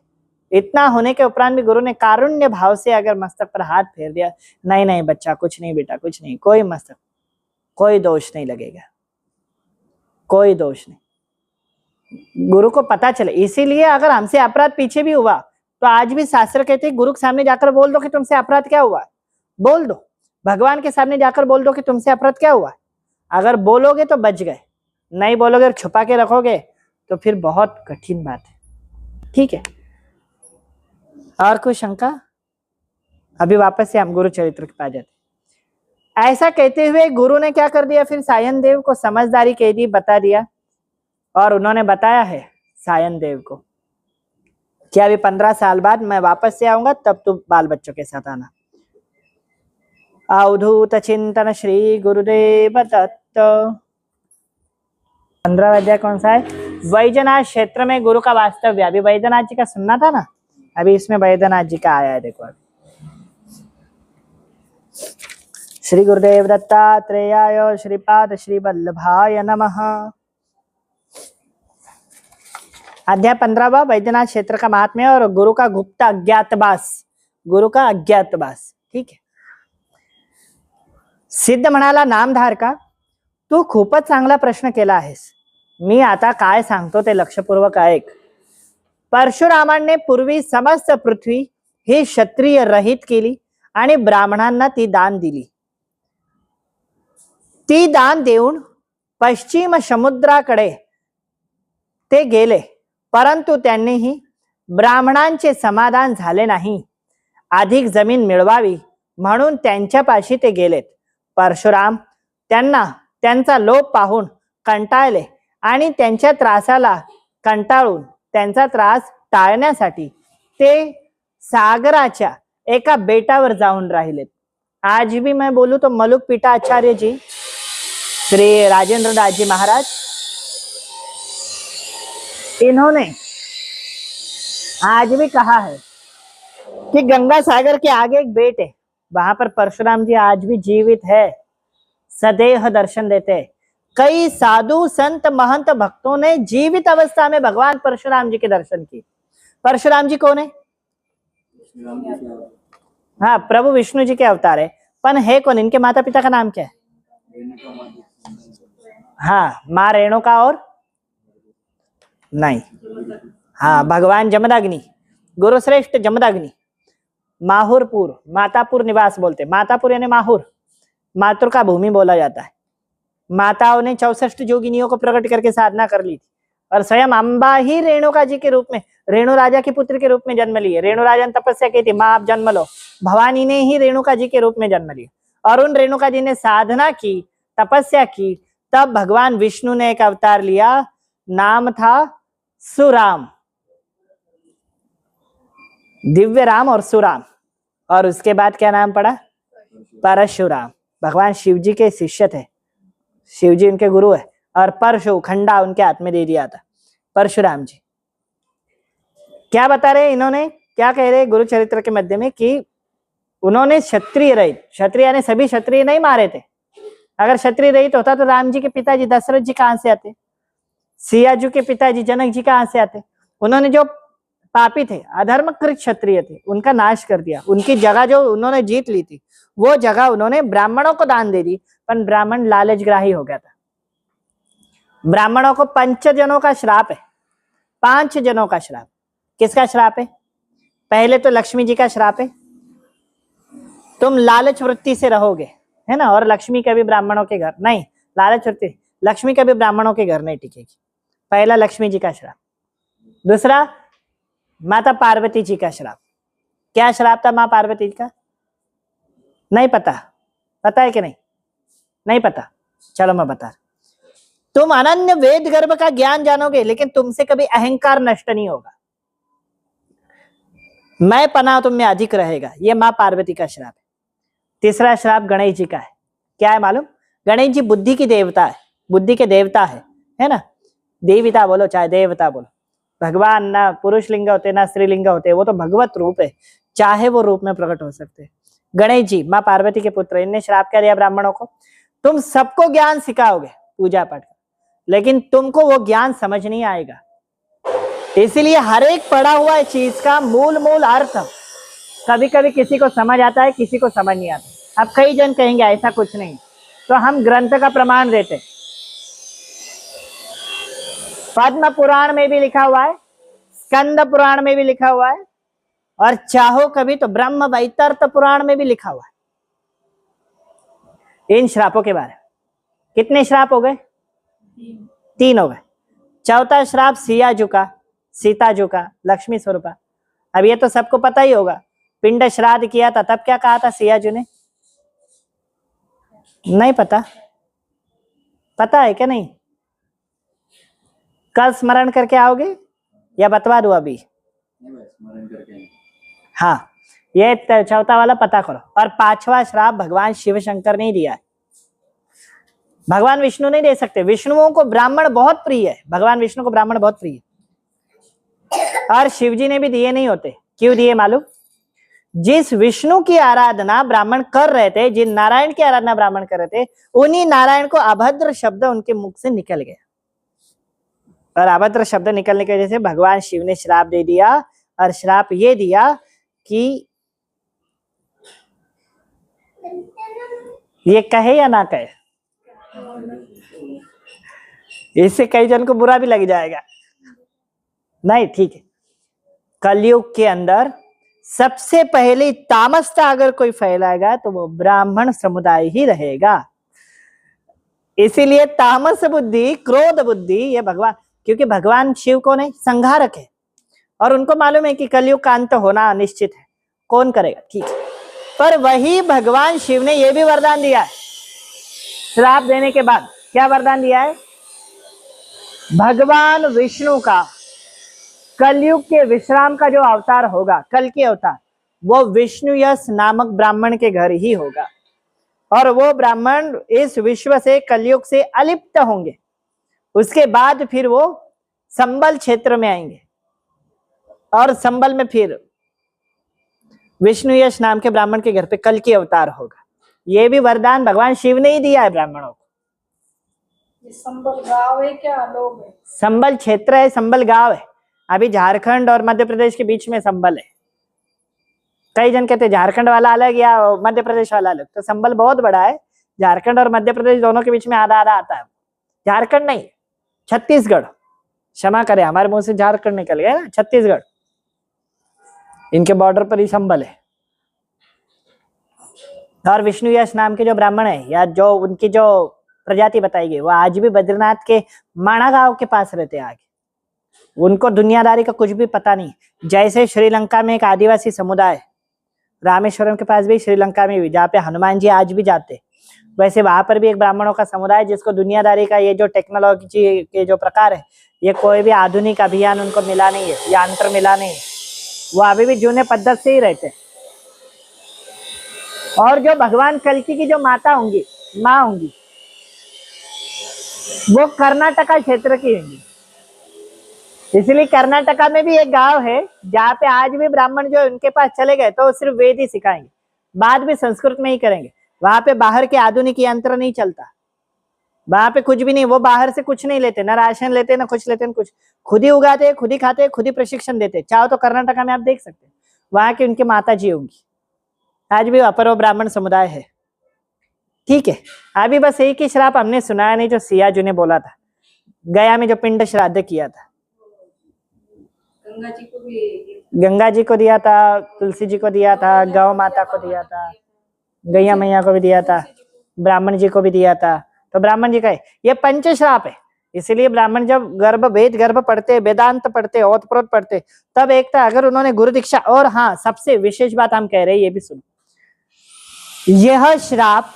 इतना होने के उपरांत भी गुरु ने कारुण्य भाव से अगर मस्तक पर हाथ फेर दिया, नहीं नहीं बच्चा, कुछ नहीं बेटा, कुछ नहीं, कोई मस्तक, कोई दोष नहीं लगेगा, कोई दोष नहीं। गुरु को पता चले, इसीलिए अगर हमसे अपराध पीछे भी हुआ तो आज भी शास्त्र कहते हैं गुरु के सामने जाकर बोल दो कि तुमसे अपराध क्या हुआ, बोल दो। भगवान के सामने जाकर बोल दो कि तुमसे अपराध क्या हुआ। अगर बोलोगे तो बच गए, नहीं बोलोगे और छुपा के रखोगे तो फिर बहुत कठिन बात है। ठीक है, और कोई शंका? अभी वापस से हम गुरु चरित्र के पास जाते। ऐसा कहते हुए गुरु ने क्या कर दिया, फिर सायन देव को समझदारी कह दी, बता दिया। और उन्होंने बताया है सायन देव को कि अभी 15 साल बाद मैं वापस से आऊंगा, तब तू बाल बच्चों के साथ आना। अवधूत चिंतन श्री गुरुदेव दत्त। 15वां अध्याय कौन सा है? वैजनाथ क्षेत्र में गुरु का वास्तव्य। अभी वैजनाथ जी का सुनना था ना, अभी इसमें वैजनाथ जी का आया है, देखो अभी। श्री गुरुदेव दत्तात्रेयाय श्रीपाद श्री वल्लभाय नमः। अध्याय 15वां, वैद्यनाथ क्षेत्र का महात्म्य और गुरु का गुप्त अज्ञातवास। गुरु का अज्ञातवास, ठीक है। सिद्ध म्हणाला, नामधारका, तू खूपच चांगला प्रश्न केला आहेस. मी आता काय सांगतो ते लक्षपूर्वक ऐक. परशुरामांनी पूर्वी समस्त पृथ्वी ही क्षत्रिय रहित केली आणि ब्राह्मणांना ती दान दिली. ती दान देऊन पश्चिम समुद्राकडे ते गेले, परंतु त्यांनीही ब्राह्मणांचे समाधान झाले नाही. अधिक जमीन मिळवावी म्हणून त्यांच्यापाशी ते गेलेत. परशुराम त्यांना त्यांचा लोभ पाहून कंटाळले आणि त्यांच्या त्रासाला कंटाळून त्यांचा त्रास टाळण्यासाठी ते सागराच्या एका बेटावर जाऊन राहिलेत. आज भी मैं बोलूं तो मलुक पीठाचार्य जी, श्री राजेंद्र दास जी महाराज, इन्होंने आज भी कहा है कि गंगा सागर के आगे एक बेट है, वहां पर परशुराम जी आज भी जीवित है, सदैव दर्शन देते हैं. कई साधु संत महंत भक्तों ने जीवित अवस्था में भगवान परशुराम जी के दर्शन किए. परशुराम जी कौन है? हाँ, प्रभु विष्णु जी के अवतार है. पण है कौन? इनके माता पिता का नाम क्या है? हाँ, माँ रेणुका और नहीं, हाँ, भगवान जमदग्नि, गुरुश्रेष्ठ जमदग्नि. माहुरपुर, मातापुर निवास बोलते. मातापुर यानी माहुर, मातृ का भूमि बोला जाता है. माताओं ने 64 जोगिनियों को प्रकट करके साधना कर ली थी और स्वयं अम्बा ही रेणुका जी के रूप में, रेणु राजा की पुत्र के रूप में जन्म लिए. रेणु राजा ने तपस्या की थी, माँ आप जन्म लो. भवानी ने ही रेणुका जी के रूप में जन्म लिया और उन रेणुका जी ने साधना की, तपस्या की. तब भगवान विष्णु ने एक अवतार लिया, नाम था सुराम, दिव्य राम और सुराम. और उसके बाद क्या नाम पड़ा? परशुराम. भगवान शिव जी के शिष्य थे, शिव जी उनके गुरु है. और परशु, खंडा उनके हाथ में दे दिया था. परशुराम जी क्या बता रहे, इन्होंने क्या कह रहे गुरु चरित्र के मध्य में कि उन्होंने क्षत्रिय रहित, क्षत्रिय ने सभी क्षत्रिय नहीं मारे थे. अगर क्षत्रिय रहित होता तो राम जी के पिताजी दशरथ जी कहां से आते? सियाजू के पिताजी जनक जी कहां से आते? उन्होंने जो पापी थे, अधर्मकृत क्षत्रिय थे, उनका नाश कर दिया. उनकी जगह जो उन्होंने जीत ली थी, वो जगह उन्होंने ब्राह्मणों को दान दे दी. पर ब्राह्मण लालचग्राही हो गया था. ब्राह्मणों को 5 जनों का श्राप है, 5 जनों का श्राप. किसका श्राप है? पहले तो लक्ष्मी जी का श्राप है, तुम लालच वृत्ति से रहोगे, है ना. और लक्ष्मी कभी ब्राह्मणों के घर नहीं, लालच वृत्ति, लक्ष्मी कभी ब्राह्मणों के घर नहीं टिकेगी. पहला लक्ष्मी जी का श्राप. दूसरा माता पार्वती जी का श्राप. क्या श्राप था माँ पार्वती जी का? नहीं पता? पता है कि नहीं? नहीं पता? चलो मैं बता. तुम अनन्य वेद गर्भ का ज्ञान जानोगे, लेकिन तुमसे कभी अहंकार नष्ट नहीं होगा. मैं पना तुम में अधिक रहेगा. ये माँ पार्वती का श्राप है. तीसरा श्राप गणेश जी का है. क्या है मालूम? गणेश जी बुद्धि की देवता है, बुद्धि के देवता है ना. देवता बोलो चाहे देवता बोलो, भगवान ना पुरुष लिंग होते ना स्त्रीलिंग होते, वो तो भगवत रूप है, चाहे वो रूप में प्रकट हो सकते हैं. गणेश जी माँ पार्वती के पुत्र, इनने श्राप क्या दिया ब्राह्मणों को? तुम सबको ज्ञान सिखाओगे पूजा पाठ, लेकिन तुमको वो ज्ञान समझ नहीं आएगा. इसीलिए हर एक पढ़ा हुआ चीज का मूल मूल अर्थ कभी कभी किसी को समझ आता है, किसी को समझ नहीं आता। अब कई जन कहेंगे ऐसा कुछ नहीं, तो हम ग्रंथ का प्रमाण देते। पद्म पुराण में भी लिखा हुआ है, स्कंद पुराण में भी लिखा हुआ है, और चाहो कभी तो ब्रह्म वैवर्त पुराण में भी लिखा हुआ है इन श्रापों के बारे में। कितने श्राप हो गए? 3 हो गए। चौथा श्राप सियाजू का, सीताजू का, लक्ष्मी स्वरूपा। अब ये तो सबको पता ही होगा, पिंड श्राद्ध किया था तब क्या कहा था सियाजू ने? नहीं पता? पता है क्या? नहीं? कल स्मरण करके आओगे या बतवा दूं अभी? स्मरण करके। हाँ, ये चौथा वाला पता करो। और 5वां श्राप भगवान शिव शंकर ने दिया है, भगवान विष्णु नहीं दे सकते। विष्णुओं को ब्राह्मण बहुत प्रिय है, भगवान विष्णु को ब्राह्मण बहुत प्रिय है, और शिव जी ने भी दिए नहीं होते। क्यों दिए मालूम? जिस विष्णु की आराधना ब्राह्मण कर रहे थे, जिन नारायण की आराधना ब्राह्मण कर रहे थे, उन्हीं नारायण को अभद्र शब्द उनके मुख से निकल गया, और अभद्र शब्द निकलने की वजह से भगवान शिव ने श्राप दे दिया। और श्राप ये दिया कि ये कहे या ना कहे, इससे कई जन को बुरा भी लग जाएगा। नहीं, ठीक है। कलयुग के अंदर सबसे पहले तामसता अगर कोई फैलाएगा तो वो ब्राह्मण समुदाय ही रहेगा। इसीलिए तामस बुद्धि, क्रोध बुद्धि, ये भगवान, क्योंकि भगवान शिव को नहीं, संहारक है, और उनको मालूम है कि कलयुग का अंत होना निश्चित है। कौन करेगा? ठीक है। पर वही भगवान शिव ने यह भी वरदान दिया है, श्राप देने के बाद क्या वरदान दिया है? भगवान विष्णु का कलयुग के विश्राम का जो अवतार होगा, कल के अवतार, वो विष्णु यश नामक ब्राह्मण के घर ही होगा, और वो ब्राह्मण इस विश्व से, कलयुग से अलिप्त होंगे। उसके बाद फिर वो संबल क्षेत्र में आएंगे, और संबल में फिर विष्णु यश नाम के ब्राह्मण के घर पे कल की अवतार होगा। ये भी वरदान भगवान शिव ने ही दिया है ब्राह्मणों को। ये संबल गांव है क्या लोग है? संबल क्षेत्र है, संबल गांव है। अभी झारखंड और मध्य प्रदेश के बीच में संबल है। कई जन कहते हैं झारखंड वाला अलग या मध्य प्रदेश वाला अलग, तो संबल बहुत बड़ा है। झारखंड और मध्य प्रदेश दोनों के बीच में आधा आधा आता है। झारखंड नहीं, छत्तीसगढ़, क्षमा करें हमारे मुंह से झारखंड निकल गया ना, छत्तीसगढ़, इनके बॉर्डर पर ही संबल है। और विष्णु यश नाम के जो ब्राह्मण है, या जो उनकी जो प्रजाति बताई गई, वो आज भी बद्रीनाथ के माणा गांव के पास रहते हैं। आगे उनको दुनियादारी का कुछ भी पता नहीं। जैसे श्रीलंका में एक आदिवासी समुदाय, रामेश्वरम के पास भी श्रीलंका में भी, जहाँ पे हनुमान जी आज भी जाते, वैसे वहां पर भी एक ब्राह्मणों का समुदाय जिसको दुनियादारी का ये जो टेक्नोलॉजी के जो प्रकार है, ये कोई भी आधुनिक अभियान उनको मिला नहीं है, यंत्र मिला नहीं है। वो अभी भी जूने पद्धति से ही रहते हैं। और जो भगवान कल्की की जो माता होंगी, माँ होंगी, वो कर्नाटका क्षेत्र की होंगी। इसलिए कर्नाटका में भी एक गांव है जहाँ पे आज भी ब्राह्मण जो उनके पास चले गए तो सिर्फ वेद ही सिखाएंगे, बात भी संस्कृत में ही करेंगे। वहां पे बाहर के आधुनिक यंत्र नहीं चलता, वहां पे कुछ भी नहीं। वो बाहर से कुछ नहीं लेते, ना राशन लेते, ना कुछ लेते, ना कुछ, खुद ही उगाते, खुद ही खाते, खुद ही प्रशिक्षण देते। चाहो तो कर्नाटका में आप देख सकते हैं, वहां की उनकी माता जी होंगी। आज भी अपर ब्राह्मण समुदाय है। ठीक है, अभी बस एक ही श्राप हमने सुनाया नहीं जो सियाजू ने बोला था, गया में जो पिंड श्राद्ध किया था। गंगा जी को दिया था, तुलसी जी को दिया था, गौ माता को दिया था, गैया मैया को भी दिया था, ब्राह्मण जी को भी दिया था। तो ब्राह्मण जी का ये पंच श्राप है। इसीलिए ब्राह्मण जब वेद गर्भ पढ़ते, वेदांत पढ़ते, ओतप्रोत पढ़ते, तब एक था अगर उन्होंने गुरु दीक्षा। और हाँ, सबसे विशेष बात हम कह रहे हैं, ये भी सुनो, यह श्राप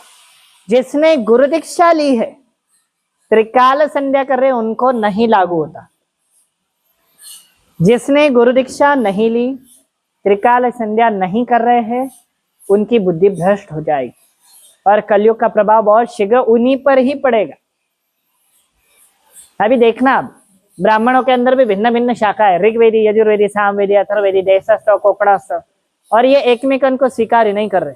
जिसने गुरु दीक्षा ली है, त्रिकाल संध्या कर रहे, उनको नहीं लागू होता। जिसने गुरु दीक्षा नहीं ली, त्रिकाल संध्या नहीं कर रहे हैं, उनकी बुद्धि भ्रष्ट हो जाएगी, और कलयुग का प्रभाव बहुत शीघ्र उन्हीं पर ही पड़ेगा। अभी देखना, ब्राह्मणों के अंदर भी भिन्न भिन्न शाखा है, ऋग्वेदी, यजुर्वेदी, सामवेदी, अथर्ववेदी, देशस्थ, कोकणस्थ, और ये एकमेकन को स्वीकार ही नहीं कर रहे।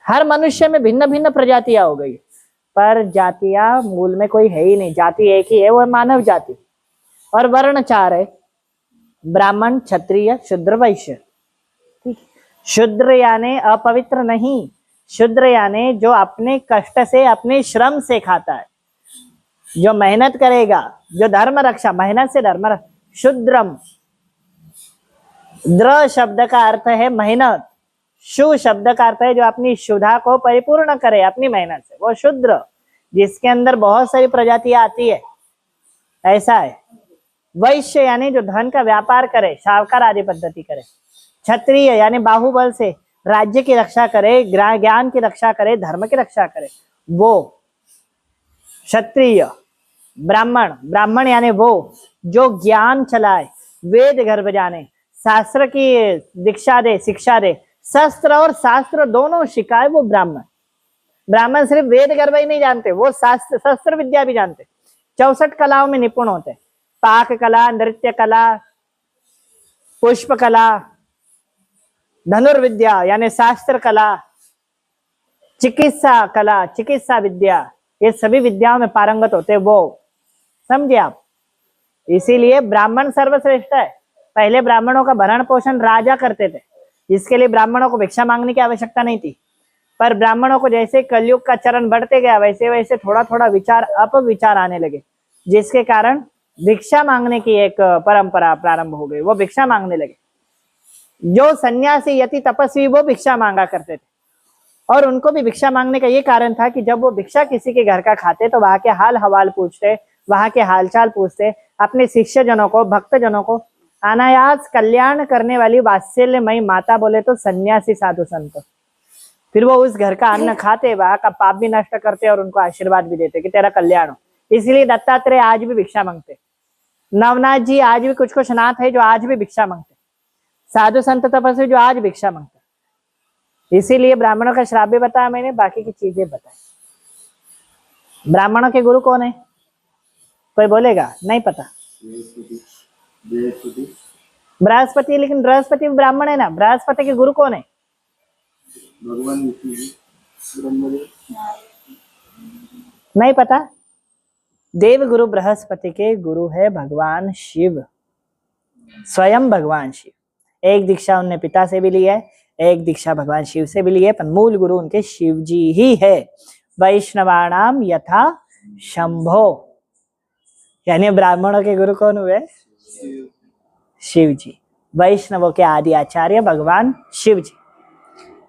हर मनुष्य में भिन्न भिन्न प्रजातियां हो गई, पर जातियां मूल में कोई है ही नहीं। जाति एक ही है, वो है मानव जाति। और वर्ण 4 है, ब्राह्मण, क्षत्रिय, शूद्र, वैश्य। ठीक। शूद्र यानी अपवित्र नहीं, शूद्र यानी जो अपने कष्ट से, अपने श्रम से खाता है, जो मेहनत करेगा, जो धर्म रक्षा, मेहनत से धर्म रक्षा। शूद्रम, द्र शब्द का अर्थ है मेहनत, शु शब्द का अर्थ है जो अपनी शुद्धा को परिपूर्ण करे अपनी मेहनत से, वो शूद्र, जिसके अंदर बहुत सारी प्रजातियां आती है, ऐसा है। वैश्य यानी जो धन का व्यापार करे, शाहकार आदि पद्धति करे। क्षत्रिय यानी बाहुबल से राज्य की रक्षा करे, ज्ञान की रक्षा करे, धर्म की रक्षा करे, वो क्षत्रिय। ब्राह्मण, ब्राह्मण यानी वो जो ज्ञान चलाए, वेद गर्भ जाने, शास्त्र की दीक्षा दे, शिक्षा दे, शस्त्र और शास्त्र दोनों सिखाए, वो ब्राह्मण। ब्राह्मण सिर्फ वेद गर्भ ही नहीं जानते, वो शास्त्र शस्त्र विद्या भी जानते, 64 कलाओं में निपुण होते, पाक कला, नृत्य कला, पुष्प कला, धनुर्विद्या यानी शास्त्र कला, चिकित्सा कला, चिकित्सा विद्या, ये सभी विद्याओं में पारंगत होते, वो समझे आप। इसीलिए ब्राह्मण सर्वश्रेष्ठ है। पहले ब्राह्मणों का भरण पोषण राजा करते थे, इसके लिए ब्राह्मणों को भिक्षा मांगने की आवश्यकता नहीं थी। पर ब्राह्मणों को जैसे कलयुग का चरण बढ़ते गया, वैसे वैसे थोड़ा थोड़ा विचार अपविचार आने लगे, जिसके कारण भिक्षा मांगने की एक परंपरा प्रारंभ हो गई, वो भिक्षा मांगने लगे। जो सन्यासी यति तपस्वी वो भिक्षा मांगा करते थे, और उनको भी भिक्षा मांगने का ये कारण था कि जब वो भिक्षा किसी के घर का खाते तो वहां के हाल हवाल पूछते, वहां के हालचाल पूछते, अपने शिष्य जनों को, भक्त जनों को अनायास कल्याण करने वाली वात्सल्यमयी माता बोले तो सन्यासी साधु संत, फिर वो उस घर का अन्न खाते, वहां का पाप भी नष्ट करते और उनको आशीर्वाद भी देते कि तेरा कल्याण हो। इसलिए दत्तात्रेय आज भी भिक्षा मांगते, नवनाथ जी आज भी कुछ कुछ नाथ है जो आज भी भिक्षा मांगते, साधु संत तपस्वी जो आज भिक्षा मांगते। इसीलिए ब्राह्मणों का श्राप भी बताया मैंने, बाकी की चीजें बताई। ब्राह्मणों के गुरु कौन है, कोई बोलेगा? नहीं पता। बृहस्पति, लेकिन बृहस्पति ब्राह्मण है ना, बृहस्पति के गुरु कौन है? भगवान नहीं पता। देव गुरु बृहस्पति के गुरु है भगवान शिव, स्वयं भगवान शिव। एक दीक्षा उनने पिता से भी ली है, एक दीक्षा भगवान शिव से भी ली है, पर मूल गुरु उनके शिव जी ही है। वैष्णवाणाम यथा शंभो, यानी ब्राह्मणों के गुरु कौन हुए? शिव जी। वैष्णवों के आदि आचार्य भगवान शिव जी।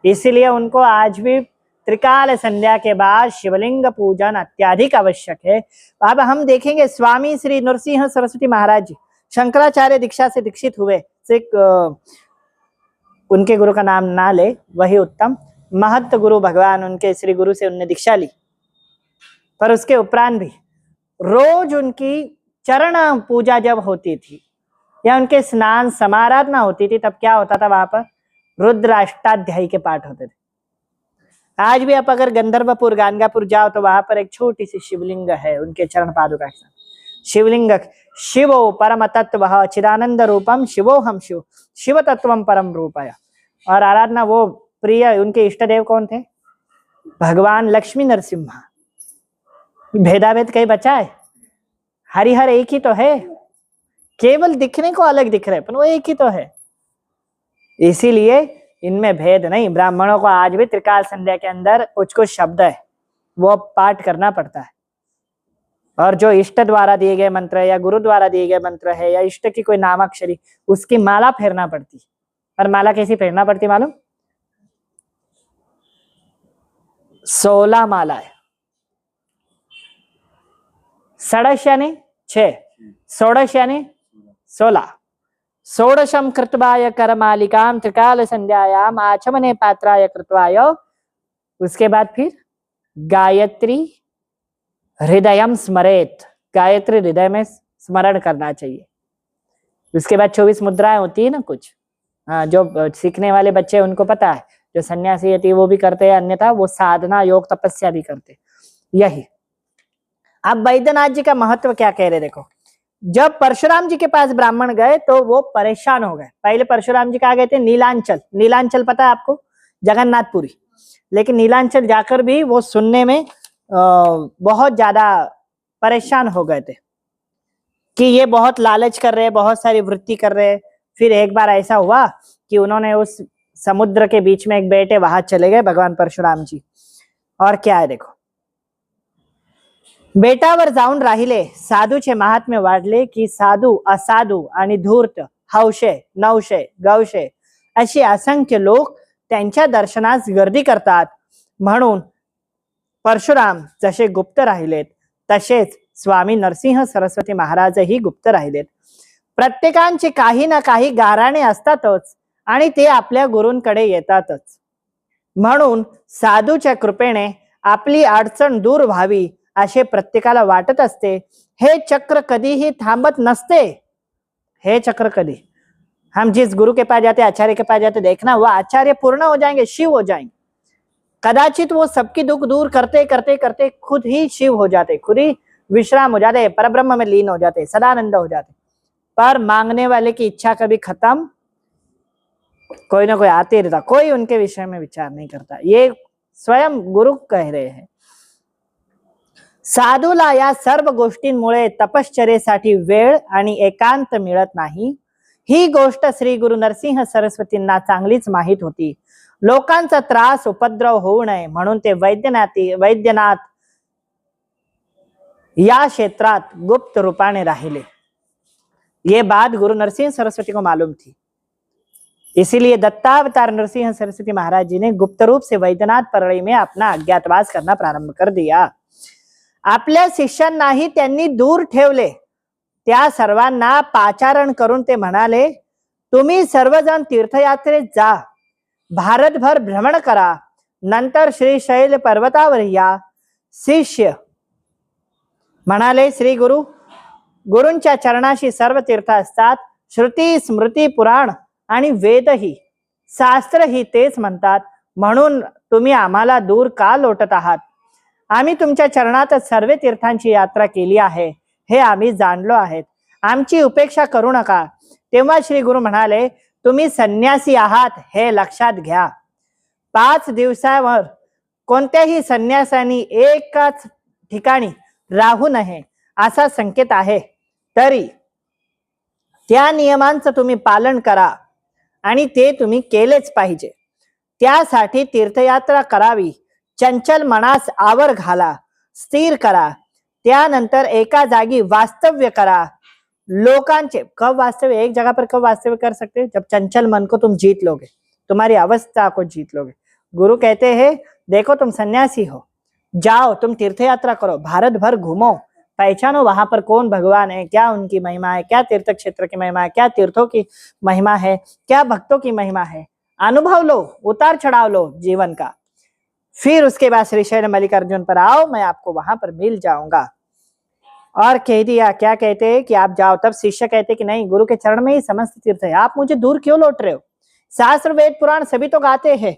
इसीलिए उनको आज भी त्रिकाल संध्या के बाद शिवलिंग पूजन अत्याधिक आवश्यक है। अब हम देखेंगे स्वामी श्री नरसिंह सरस्वती महाराज जी शंकराचार्य दीक्षा से दीक्षित हुए, उनके गुरु का नाम ना ले वही उत्तम। महत्त गुरु भगवान उनके श्री गुरु से उनने दीक्षा ली, पर उसके उपरांत भी रोज उनकी चरण पूजा जब होती थी या उनके स्नान समाराधना होती थी, तब क्या होता था? वहां पर रुद्र अष्टाध्यायी के पाठ होते थे। आज भी आप अगर गंधर्वपुर, गानगापुर जाओ तो वहां पर एक छोटी सी शिवलिंग है उनके चरण पादुका के साथ। शिवलिंग शिवो परम तत्व चिदानंद रूपम शिवो हम शिव, शिव तत्वम परम रूपया। और आराधना वो प्रिय, उनके इष्ट देव कौन थे? भगवान लक्ष्मी नरसिम्हा। भेदाभेद कहीं बचा है? हरिहर एक ही तो है, केवल दिखने को अलग दिख रहे, पर वो एक ही तो है। इसीलिए इनमें भेद नहीं। ब्राह्मणों को आज भी त्रिकाल संध्या के अंदर कुछ कुछ शब्द है वो पाठ करना पड़ता है, और जो इष्ट द्वारा दिए गए मंत्र है या गुरु द्वारा दिए गए मंत्र है या इष्ट की कोई नामाक्षरी, उसकी माला फेरना पड़ती। और माला कैसी फेरना पड़ती मालूम? 16 माला है। षडश यानी 6, षोडश यानी 16। षोडशम कृत्वाय करमालिकाम त्रिकाल संध्यायाम आचमने पात्राय कृत्वाय। उसके बाद फिर गायत्री हृदयम स्मरेत, गायत्री हृदय में स्मरण करना चाहिए। उसके बाद 24 मुद्राएं होती है ना कुछ, हाँ, जो सीखने वाले बच्चे उनको पता है, जो सन्यासी होती है वो भी करते हैं, अन्यथा वो साधना योग तपस्या भी करते। यही अब वैद्यनाथ जी का महत्व क्या कह रहे देखो। जब परशुराम जी के पास ब्राह्मण गए तो वो परेशान हो गए। पहले परशुराम जी कहाँ गए थे? नीलांचल। नीलांचल पता है आपको? जगन्नाथपुरी। लेकिन नीलांचल जाकर भी वो सुनने में बहुत ज्यादा परेशान हो गए थे कि ये बहुत लालच कर रहे हैं, बहुत सारी वृत्ति कर रहे हैं, फिर एक बार ऐसा हुआ कि उन्होंने उस समुद्र के बीच में एक बेटे वहां चले गए भगवान परशुराम जी। और क्या है देखो, बेटावर जाऊन राहिले साधूचे महात्म्य वाढले की साधू असाधू आणि धूर्त हौशे नवशे गवशे अशी असंख्य लोक त्यांच्या दर्शनास गर्दी करतात। म्हणून परशुराम जसे गुप्त राहिलेत तसेच स्वामी नरसिंह सरस्वती महाराजही गुप्त राहिलेत। प्रत्येकांचे काही ना काही गाराणे असतातच आणि ते आपल्या गुरूंकडे येतातच। म्हणून साधूच्या कृपेने आपली अडचण दूर व्हावी असे प्रत्येकाला वाटत असते। हे चक्र कधीही थांबत नसते। हे चक्र कधी, हम जिस गुरु के पास जाते आचार्य के पास जाते, देखना वो आचार्य पूर्ण हो जाएंगे, शिव हो जाएंगे। कदाचित वो सबकी दुख दूर करते करते करते खुद ही शिव हो जाते, खुद ही विश्राम हो जाते, परब्रह्म में लीन हो जाते, सदानंद हो जाते। पर मांगने वाले की इच्छा कभी खत्म, कोई ना कोई आते रहता, कोई उनके विषय में विचार नहीं करता। ये स्वयं गुरु कह रहे हैं। साधूला या सर्व गोष्टींमुळे तपश्चर्येसाठी वेळ आणि एकांत मिळत नाही। ही गोष्ट श्री गुरु नरसिंह सरस्वतींना चांगलीच माहित होती। लोकांचा त्रास उपद्रव होऊ नये म्हणून ते वैद्यनाथ या क्षेत्रात गुप्त रूपाने राहिले। ये बात गुरु नरसिंह सरस्वती को मालूम थी, इसीलिए दत्तावतार नरसिंह सरस्वती महाराज जी ने गुप्त रूप से वैद्यनाथ परळी में अपना अज्ञातवास करना प्रारंभ कर दिया। आपल्या शिष्यांनाही त्यांनी दूर ठेवले। त्या सर्वांना पाचारण करून ते म्हणाले, तुम्ही सर्वजण तीर्थयात्रेत जा, भारतभर भ्रमण करा, नंतर श्रीशैल पर्वतावर या। शिष्य म्हणाले, श्री गुरु, गुरूंच्या चरणाशी सर्व तीर्थ असतात। श्रुती स्मृती पुराण आणि वेदही शास्त्रही तेच म्हणतात, म्हणून तुम्ही आम्हाला दूर का लोटत आहात? आम्ही तुमच्या चरणातच सर्व तीर्थांची यात्रा केली आहे, हे आम्ही जाणलो आहेत, आमची उपेक्षा करू नका। तेव्हा श्री गुरु म्हणाले, तुम्ही संन्यासी आहात हे लक्षात घ्या। 5 दिवसावर कोणत्याही संन्यासानी एकाच ठिकाणी राहू नये असा संकेत आहे, तरी त्या नियमांचं तुम्ही पालन करा आणि ते तुम्ही केलेच पाहिजे। त्यासाठी तीर्थयात्रा करावी, चंचल मनास आवर घाला, स्थिर करा, त्यानंतर एका जागी वास्तव्य करा। लोकांचे कब वास्तव्य, एक जगह पर कब वास्तव्य कर सकते हैं? जब चंचल मन को तुम जीत लोगे, तुम्हारी अवस्था को जीत लोगे। गुरु कहते हैं, देखो तुम सन्यासी हो, जाओ तुम तीर्थयात्रा करो, भारत भर घूमो, पहचानो वहां पर कौन भगवान है, क्या उनकी महिमा है, क्या तीर्थ क्षेत्र की महिमा है, क्या तीर्थों की महिमा है, क्या भक्तों की महिमा है। अनुभव लो, उतार चढ़ाव लो जीवन का। फिर उसके बाद श्रीशैल मल्लिकार्जुन पर आओ, मैं आपको वहां पर मिल जाऊंगा। और कह दिया, क्या कहते हैं कि आप जाओ। तब शिष्य कहते कि नहीं, गुरु के चरण में ही समस्त तीर्थ है, आप मुझे दूर क्यों लौट रहे हो? शास्त्र वेद पुराण सभी तो गाते हैं,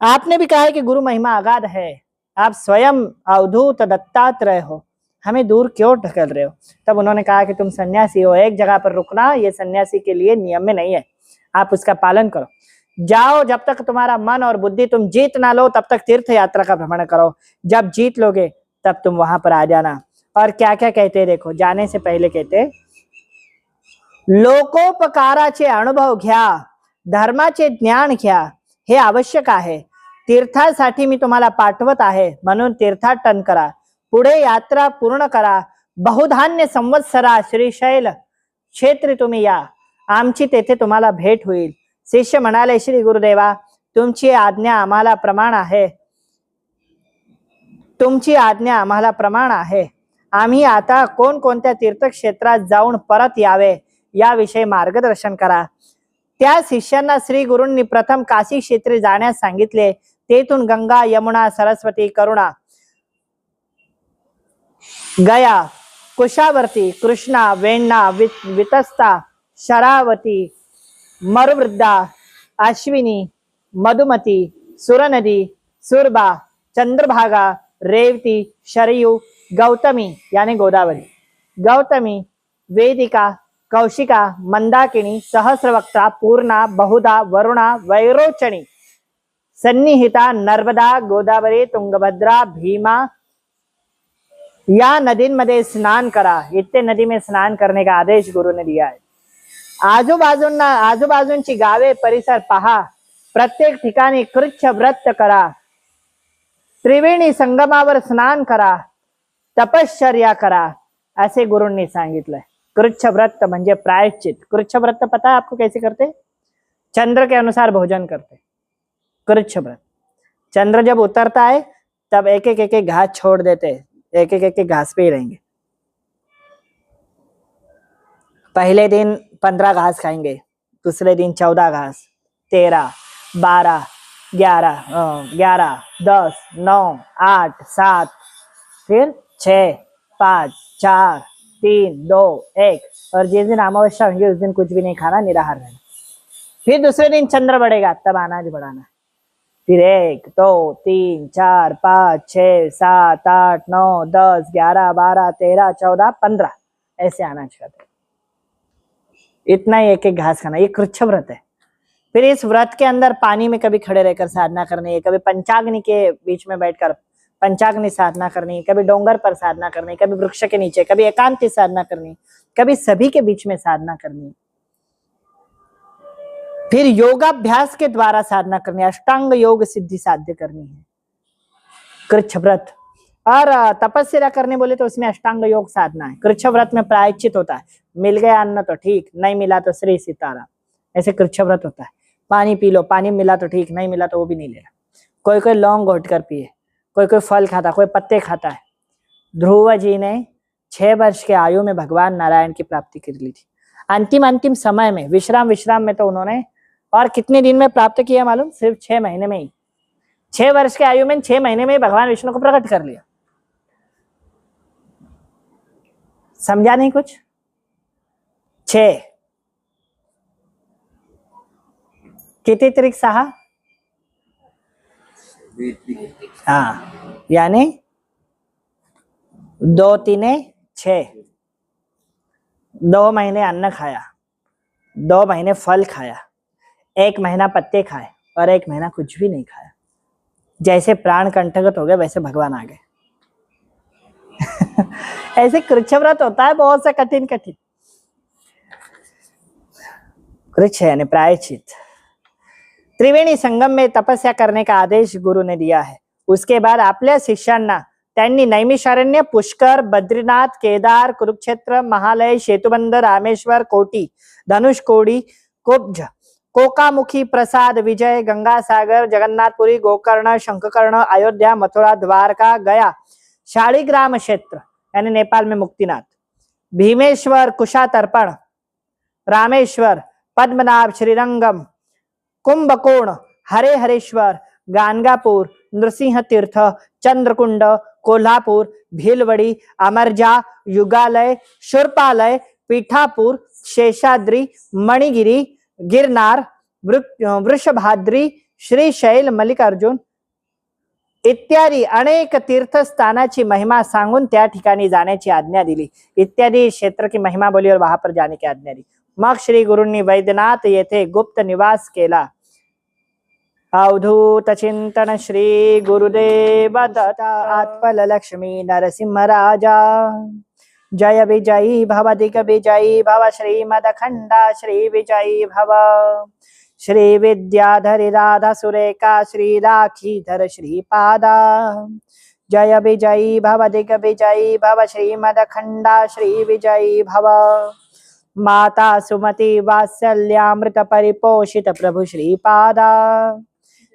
आपने भी कहा है कि गुरु महिमा अगाध है, आप स्वयं अवधूत दत्तात्रेय हो, हमें दूर क्यों ढकेल रहे हो? तब उन्होंने कहा कि तुम सन्यासी हो, एक जगह पर रुकना ये सन्यासी के लिए नियम में नहीं है, आप उसका पालन करो। जाओ, जब तक तुम्हारा मन और बुद्धि तुम जीत ना लो तब तक तीर्थ यात्रा का भ्रमण करो, जब जीत लोगे तब तुम वहां पर आ जाना। और क्या क्या कहते हैं देखो, जाने से पहले कहते, लोकोपकाराचे अनुभव घ्या, धर्माचे ज्ञान घ्या, हे आवश्यक आहे। तीर्थासाठी मी तुम्हाला पाठवत आहे, म्हणून तीर्थाटन करा, पुढे यात्रा पूर्ण करा, बहुधान्य संवत्सरा श्रीशैल क्षेत्र तुम्ही या, आमची तेथे तुम्हाला भेट होईल। शिष्य म्हणाले, श्री गुरुदेवा, तुमची आज्ञा आम्हाला प्रमाण आहे, तुमची आज्ञा आम्हाला प्रमाण आहे। आम्ही आता कोणकोणत्या तीर्थक्षेत्रात जाऊन परत यावे याविषयी मार्गदर्शन करा। त्या शिष्यांना श्री गुरूंनी प्रथम काशी क्षेत्री जाण्यास सांगितले, तेथून गंगा यमुना सरस्वती करुणा गया कुशावर्ती कृष्णा वेण्णा वितस्ता शरावती मरुवृद्धा अश्विनी मधुमती सुरनदी सुरबा चंद्रभागा रेवती शरयू गौतमी यानी गोदावरी, गौतमी वेदिका कौशिका मंदाकिनी सहस्रवक्ता पूर्णा बहुधा वरुणा वैरोचनी सन्निहिता नर्मदा गोदावरी तुंगभद्रा भीमा या नदींमध्ये स्नान करा। इतने नदी में स्नान करने का आदेश गुरु ने दिया है। आजूबाजूंची गावे परिसर पहा, प्रत्येक ठिकाणी कृच्छ व्रत करा, त्रिवेणी संगमावर स्नान करा, तपश्चर्या करा, ऐसे गुरुंनी सांगितलंय. कृच्छ व्रत म्हणजे प्रायश्चित. कृच्छ व्रत पता है आपको कैसे करते? चंद्र के अनुसार भोजन करते. कृच्छ व्रत, चंद्र जब उतरता है तब एक एक घास छोड़ देते, एक घास पे ही रहेंगे. पहले दिन 15 घास खाएंगे, दूसरे दिन 14 घास, 13, 12, 11, 10, 9, 8, 7, फिर 6, 5, 4, 3, 2, 1. और जिस दिन अमावस्या होंगे उस दिन कुछ भी नहीं खाना, निराहार रहना. फिर दूसरे दिन चंद्र बढ़ेगा, तब अनाज बढ़ाना. फिर 1, 2, 3, 4, 5, 6, 7, 8, 9, 10, 11, 12, 13, 14, 15 ऐसे अनाज खाते. इतना ही एक घास खाना. ये कृच्छ व्रत है. फिर इस व्रत के अंदर पानी में कभी खड़े रहकर साधना करनी है, कभी पंचाग्नि के बीच में बैठकर पंचाग्नि साधना करनी, कभी डोंगर पर साधना करनी, कभी वृक्ष के नीचे, कभी एकांती साधना करनी, कभी सभी के बीच में साधना करनी. फिर योगाभ्यास के द्वारा साधना करनी, अष्टांग योग सिद्धि साध्य करनी है. कृच्छ व्रत और तपस्या करने बोले तो उसमें अष्टांग योग साधना है. कृच्छ व्रत में प्रायश्चित होता है. मिल गया अन्न तो ठीक, नहीं मिला तो श्री सीताराम, ऐसे कृच्छ व्रत होता है. पानी पी लो, पानी मिला तो ठीक, नहीं मिला तो वो भी नहीं लेना. कोई कोई लौंग घोट कर पिए, कोई फल खाता, कोई पत्ते खाता है. ध्रुव जी ने 6 वर्ष के आयु में भगवान नारायण की प्राप्ति कर ली थी. अंतिम समय में विश्राम में तो उन्होंने और कितने दिन में प्राप्त किया मालूम? सिर्फ 6 महीने में ही. 6 वर्ष के आयु में 6 महीने में ही भगवान विष्णु को प्रकट कर लिया. समझा नहीं कुछ? 6 किती त्रिक 6? हाँ, यानी 2 3 6. 2 महीने अन्न खाया, 2 महीने फल खाया, 1 महीना पत्ते खाए और 1 महीना कुछ भी नहीं खाया. जैसे प्राण कंठगत हो गए वैसे भगवान आ गए. ऐसे कृच्छ व्रत होता है बहुत सा कठिन. कृच्छ यानी प्रायश्चित. त्रिवेणी संगम में तपस्या करने का आदेश गुरु ने दिया है. उसके बाद आपल्या शिष्यांना त्यांनी नैमिषारण्य, पुष्कर, बद्रीनाथ, केदार, कुरुक्षेत्र, महालय, सेतुबंध, रामेश्वर, कोटी, धनुषकोडी, कुब्ज, कोकामुखी, प्रसाद, विजय, गंगासागर, जगन्नाथपुरी, गोकर्ण, शंखकर्ण, अयोध्या, मथुरा, द्वारका, गया, शालिग्राम क्षेत्र यानी नेपाल में मुक्तिनाथ, भीमेश्वर, कुशातर्पण, रामेश्वर, पद्मनाभ, श्रीरंगम, कुंभकोण, हरेश्वर, गाणगापूर, नृसिंह तीर्थ, चंद्रकुंड, कोल्हापुर, भीलवड़ी, अमरजा, युगालय, शूर्पालय, पीठापुर, शेषाद्री, मणिगिरी, गिरनार, वृषभाद्री, श्रीशैल, मल्लिकार्जुन इत्यादी अनेक तीर्थस्थानाची महिमा सांगून त्या ठिकाणी जाण्याची आज्ञा दिली. इत्यादी क्षेत्र की महिमा बोली और वहां पर जाने की आज्ञा दी. मग श्री गुरूंनी वैद्यनाथ येथे गुप्त निवास केला. अवधूत चिंतन श्री गुरुदेव दत्ता. आत्मल लक्ष्मी नरसिंह राजा. जय विजयी भव, दिग्विजयी भव, श्रीमदखंडा श्री विजयी भव. श्री विद्याधरी राधा सुरेखा श्री राखीधर श्रीपादा. जय विजयी भव, दिग्विजयी भव, श्रीमदखंडा श्री विजयी भव. माता सुमति वात्सल्यामृत परिपोषित प्रभु श्रीपादा.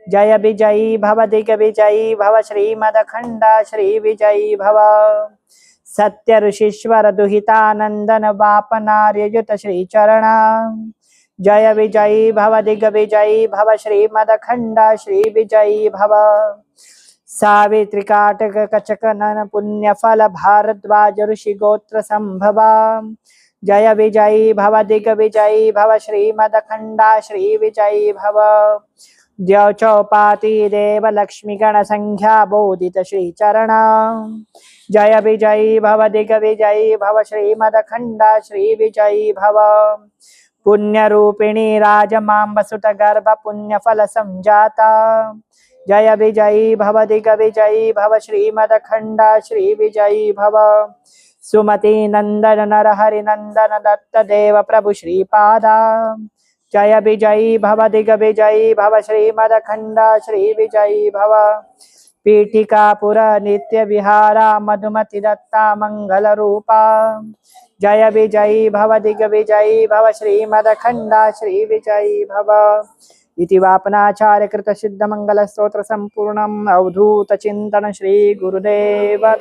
जय विजयी भव, दिग्विजयी भव, श्रीमदखंडा श्री विजयी भव. सत्य ऋषीश्वर दुहितानंदन वापनार्ययुत श्री चरणा. जय विजयी भव, दिग्विजयी भव, श्रीमदखंडा श्री विजयी भव. सावित्री काटक कचक नन पुण्य फल भारद्वाज ऋषि गोत्र संभवा. जय विजयी भव, दिग्विजयी भव, श्रीमदखंडा श्री विजयी भव. द्यौ चौपाती देव लक्ष्मी गण संख्या बोधित श्री चरणा. जय विजयी भव, दिग्विजयी भव, श्रीमदखंडा श्री विजयी भव. पुण्य रूपिणी राजमांब सुत गर्भ पुण्य फल संजाता. जय विजयी भव, दिग्विजयी भव, श्रीमदखंडा श्री विजयी भव. सुमति नंदन नरहरि नंदन दत्त देव प्रभु श्रीपादा जय विजयी भव दिग विजयी भव श्रीमदखंड श्री विजयी भव पीठिका पुर नित्य विहारा मधुमति दत्ता मंगल रूपा जय विजयी भव दिग विजयी भव श्रीमदखंड श्री विजयी भव इति वापनाचार्य कृत सिद्ध मंगल स्तोत्र संपूर्णम अवधूत चिंतन श्री गुरुदेव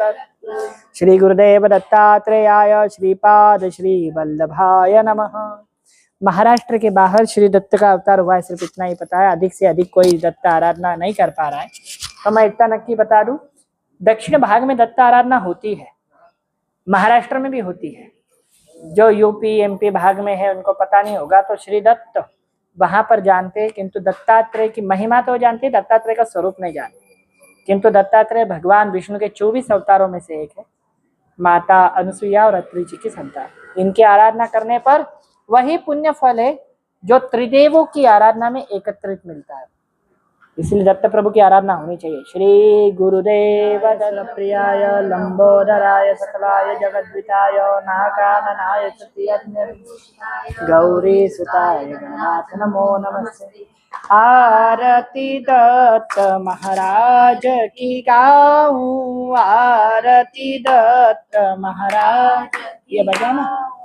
दत्तात्रेयाय श्रीपाद श्री वल्लभाय नमः। महाराष्ट्र के बाहर श्री दत्त का अवतार हुआ है, सिर्फ इतना ही पता है। अधिक से अधिक कोई दत्त आराधना नहीं कर पा रहा है, तो मैं इतना नक्की बता दूं, दक्षिण भाग में दत्त आराधना होती है, महाराष्ट्र में भी होती है। जो यूपी एमपी भाग में है उनको पता नहीं होगा, तो श्री दत्त वहां पर जानते, किंतु दत्तात्रेय की महिमा तो जानते, दत्तात्रेय का स्वरूप नहीं जानते। किंतु दत्तात्रेय भगवान विष्णु के 24 अवतारों में से एक है, माता अनुसुईया और अत्रि जी की संतान। इनकी आराधना करने पर वही पुण्य फल है जो त्रिदेवों की आराधना में एकत्रित मिलता है। इसलिए दत्त प्रभु की आराधना होनी चाहिए। श्री गुरुदेव दत्त प्रियाय लंबोदराय सकलाय जगद्विताय नाकाननाय सत्यज्ञ गौरी सुताय गणाथ नमो नमस्ते। आरती दत्त महाराज की गाऊं, आरती दत्त महाराज, ये बजाना।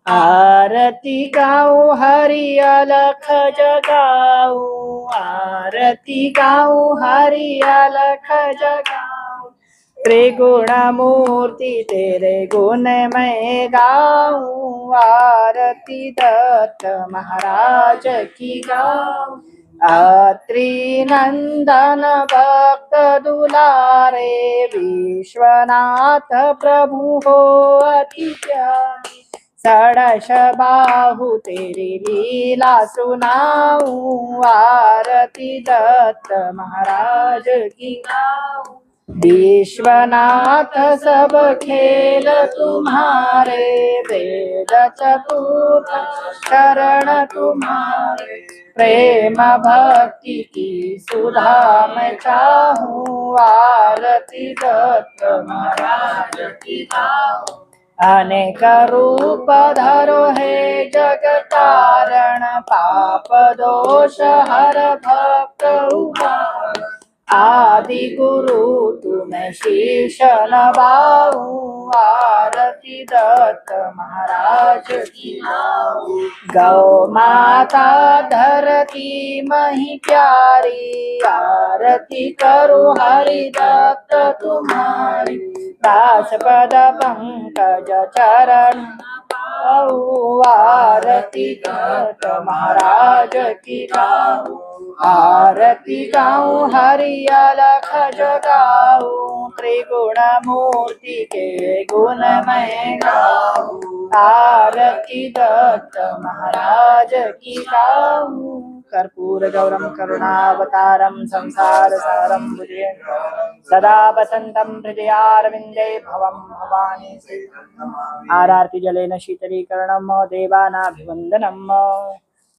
आरती गाऊं हरि अलख जगाऊं, आरती गाऊं हरि अलख जगाऊं, त्रिगुण मूर्ति तेरे गुण मैं गाऊं, आरती दत्त महाराज की गाऊं। अत्रि नंदन भक्त दुलारे विश्वनाथ प्रभु हो अति प्यारे, षडश बाहु तेरी लीला सुनाऊं, आरती दत्त महाराज की गाऊं। विश्वनाथ सब खेल तुम्हारे, वेद चतुर्थ शरण तुम्हारे, प्रेम भक्ति की सुधा मैं चाहूं, आरती दत्त महाराज की गाऊं। अनेक रूप धरो है जगतारण, पाप दोष हर भक्त उबार, आदि गुरु तुम्हें शीश नवाऊं, आरती दत्त महाराज की गाऊं। गौ माता धरती मही प्यारी, आरती करूं हरि दत्त तुम्हारी, दास पद पंकज चरण आरती दत्त महाराज की गाऊं। आरती गाऊं हरि अलख जगाऊं, त्रिगुण मूर्ति के गुण मैं गाऊं, आरती दत्त महाराज की गाऊं। कर्पूर गौरम करुणावतारम संसार सारम भुजगेन्द्रं सदा वसंतम हृदयारविंदे भवम भवानी। आरती जलेन शीतलीकरणम देवानाभिवंदनम।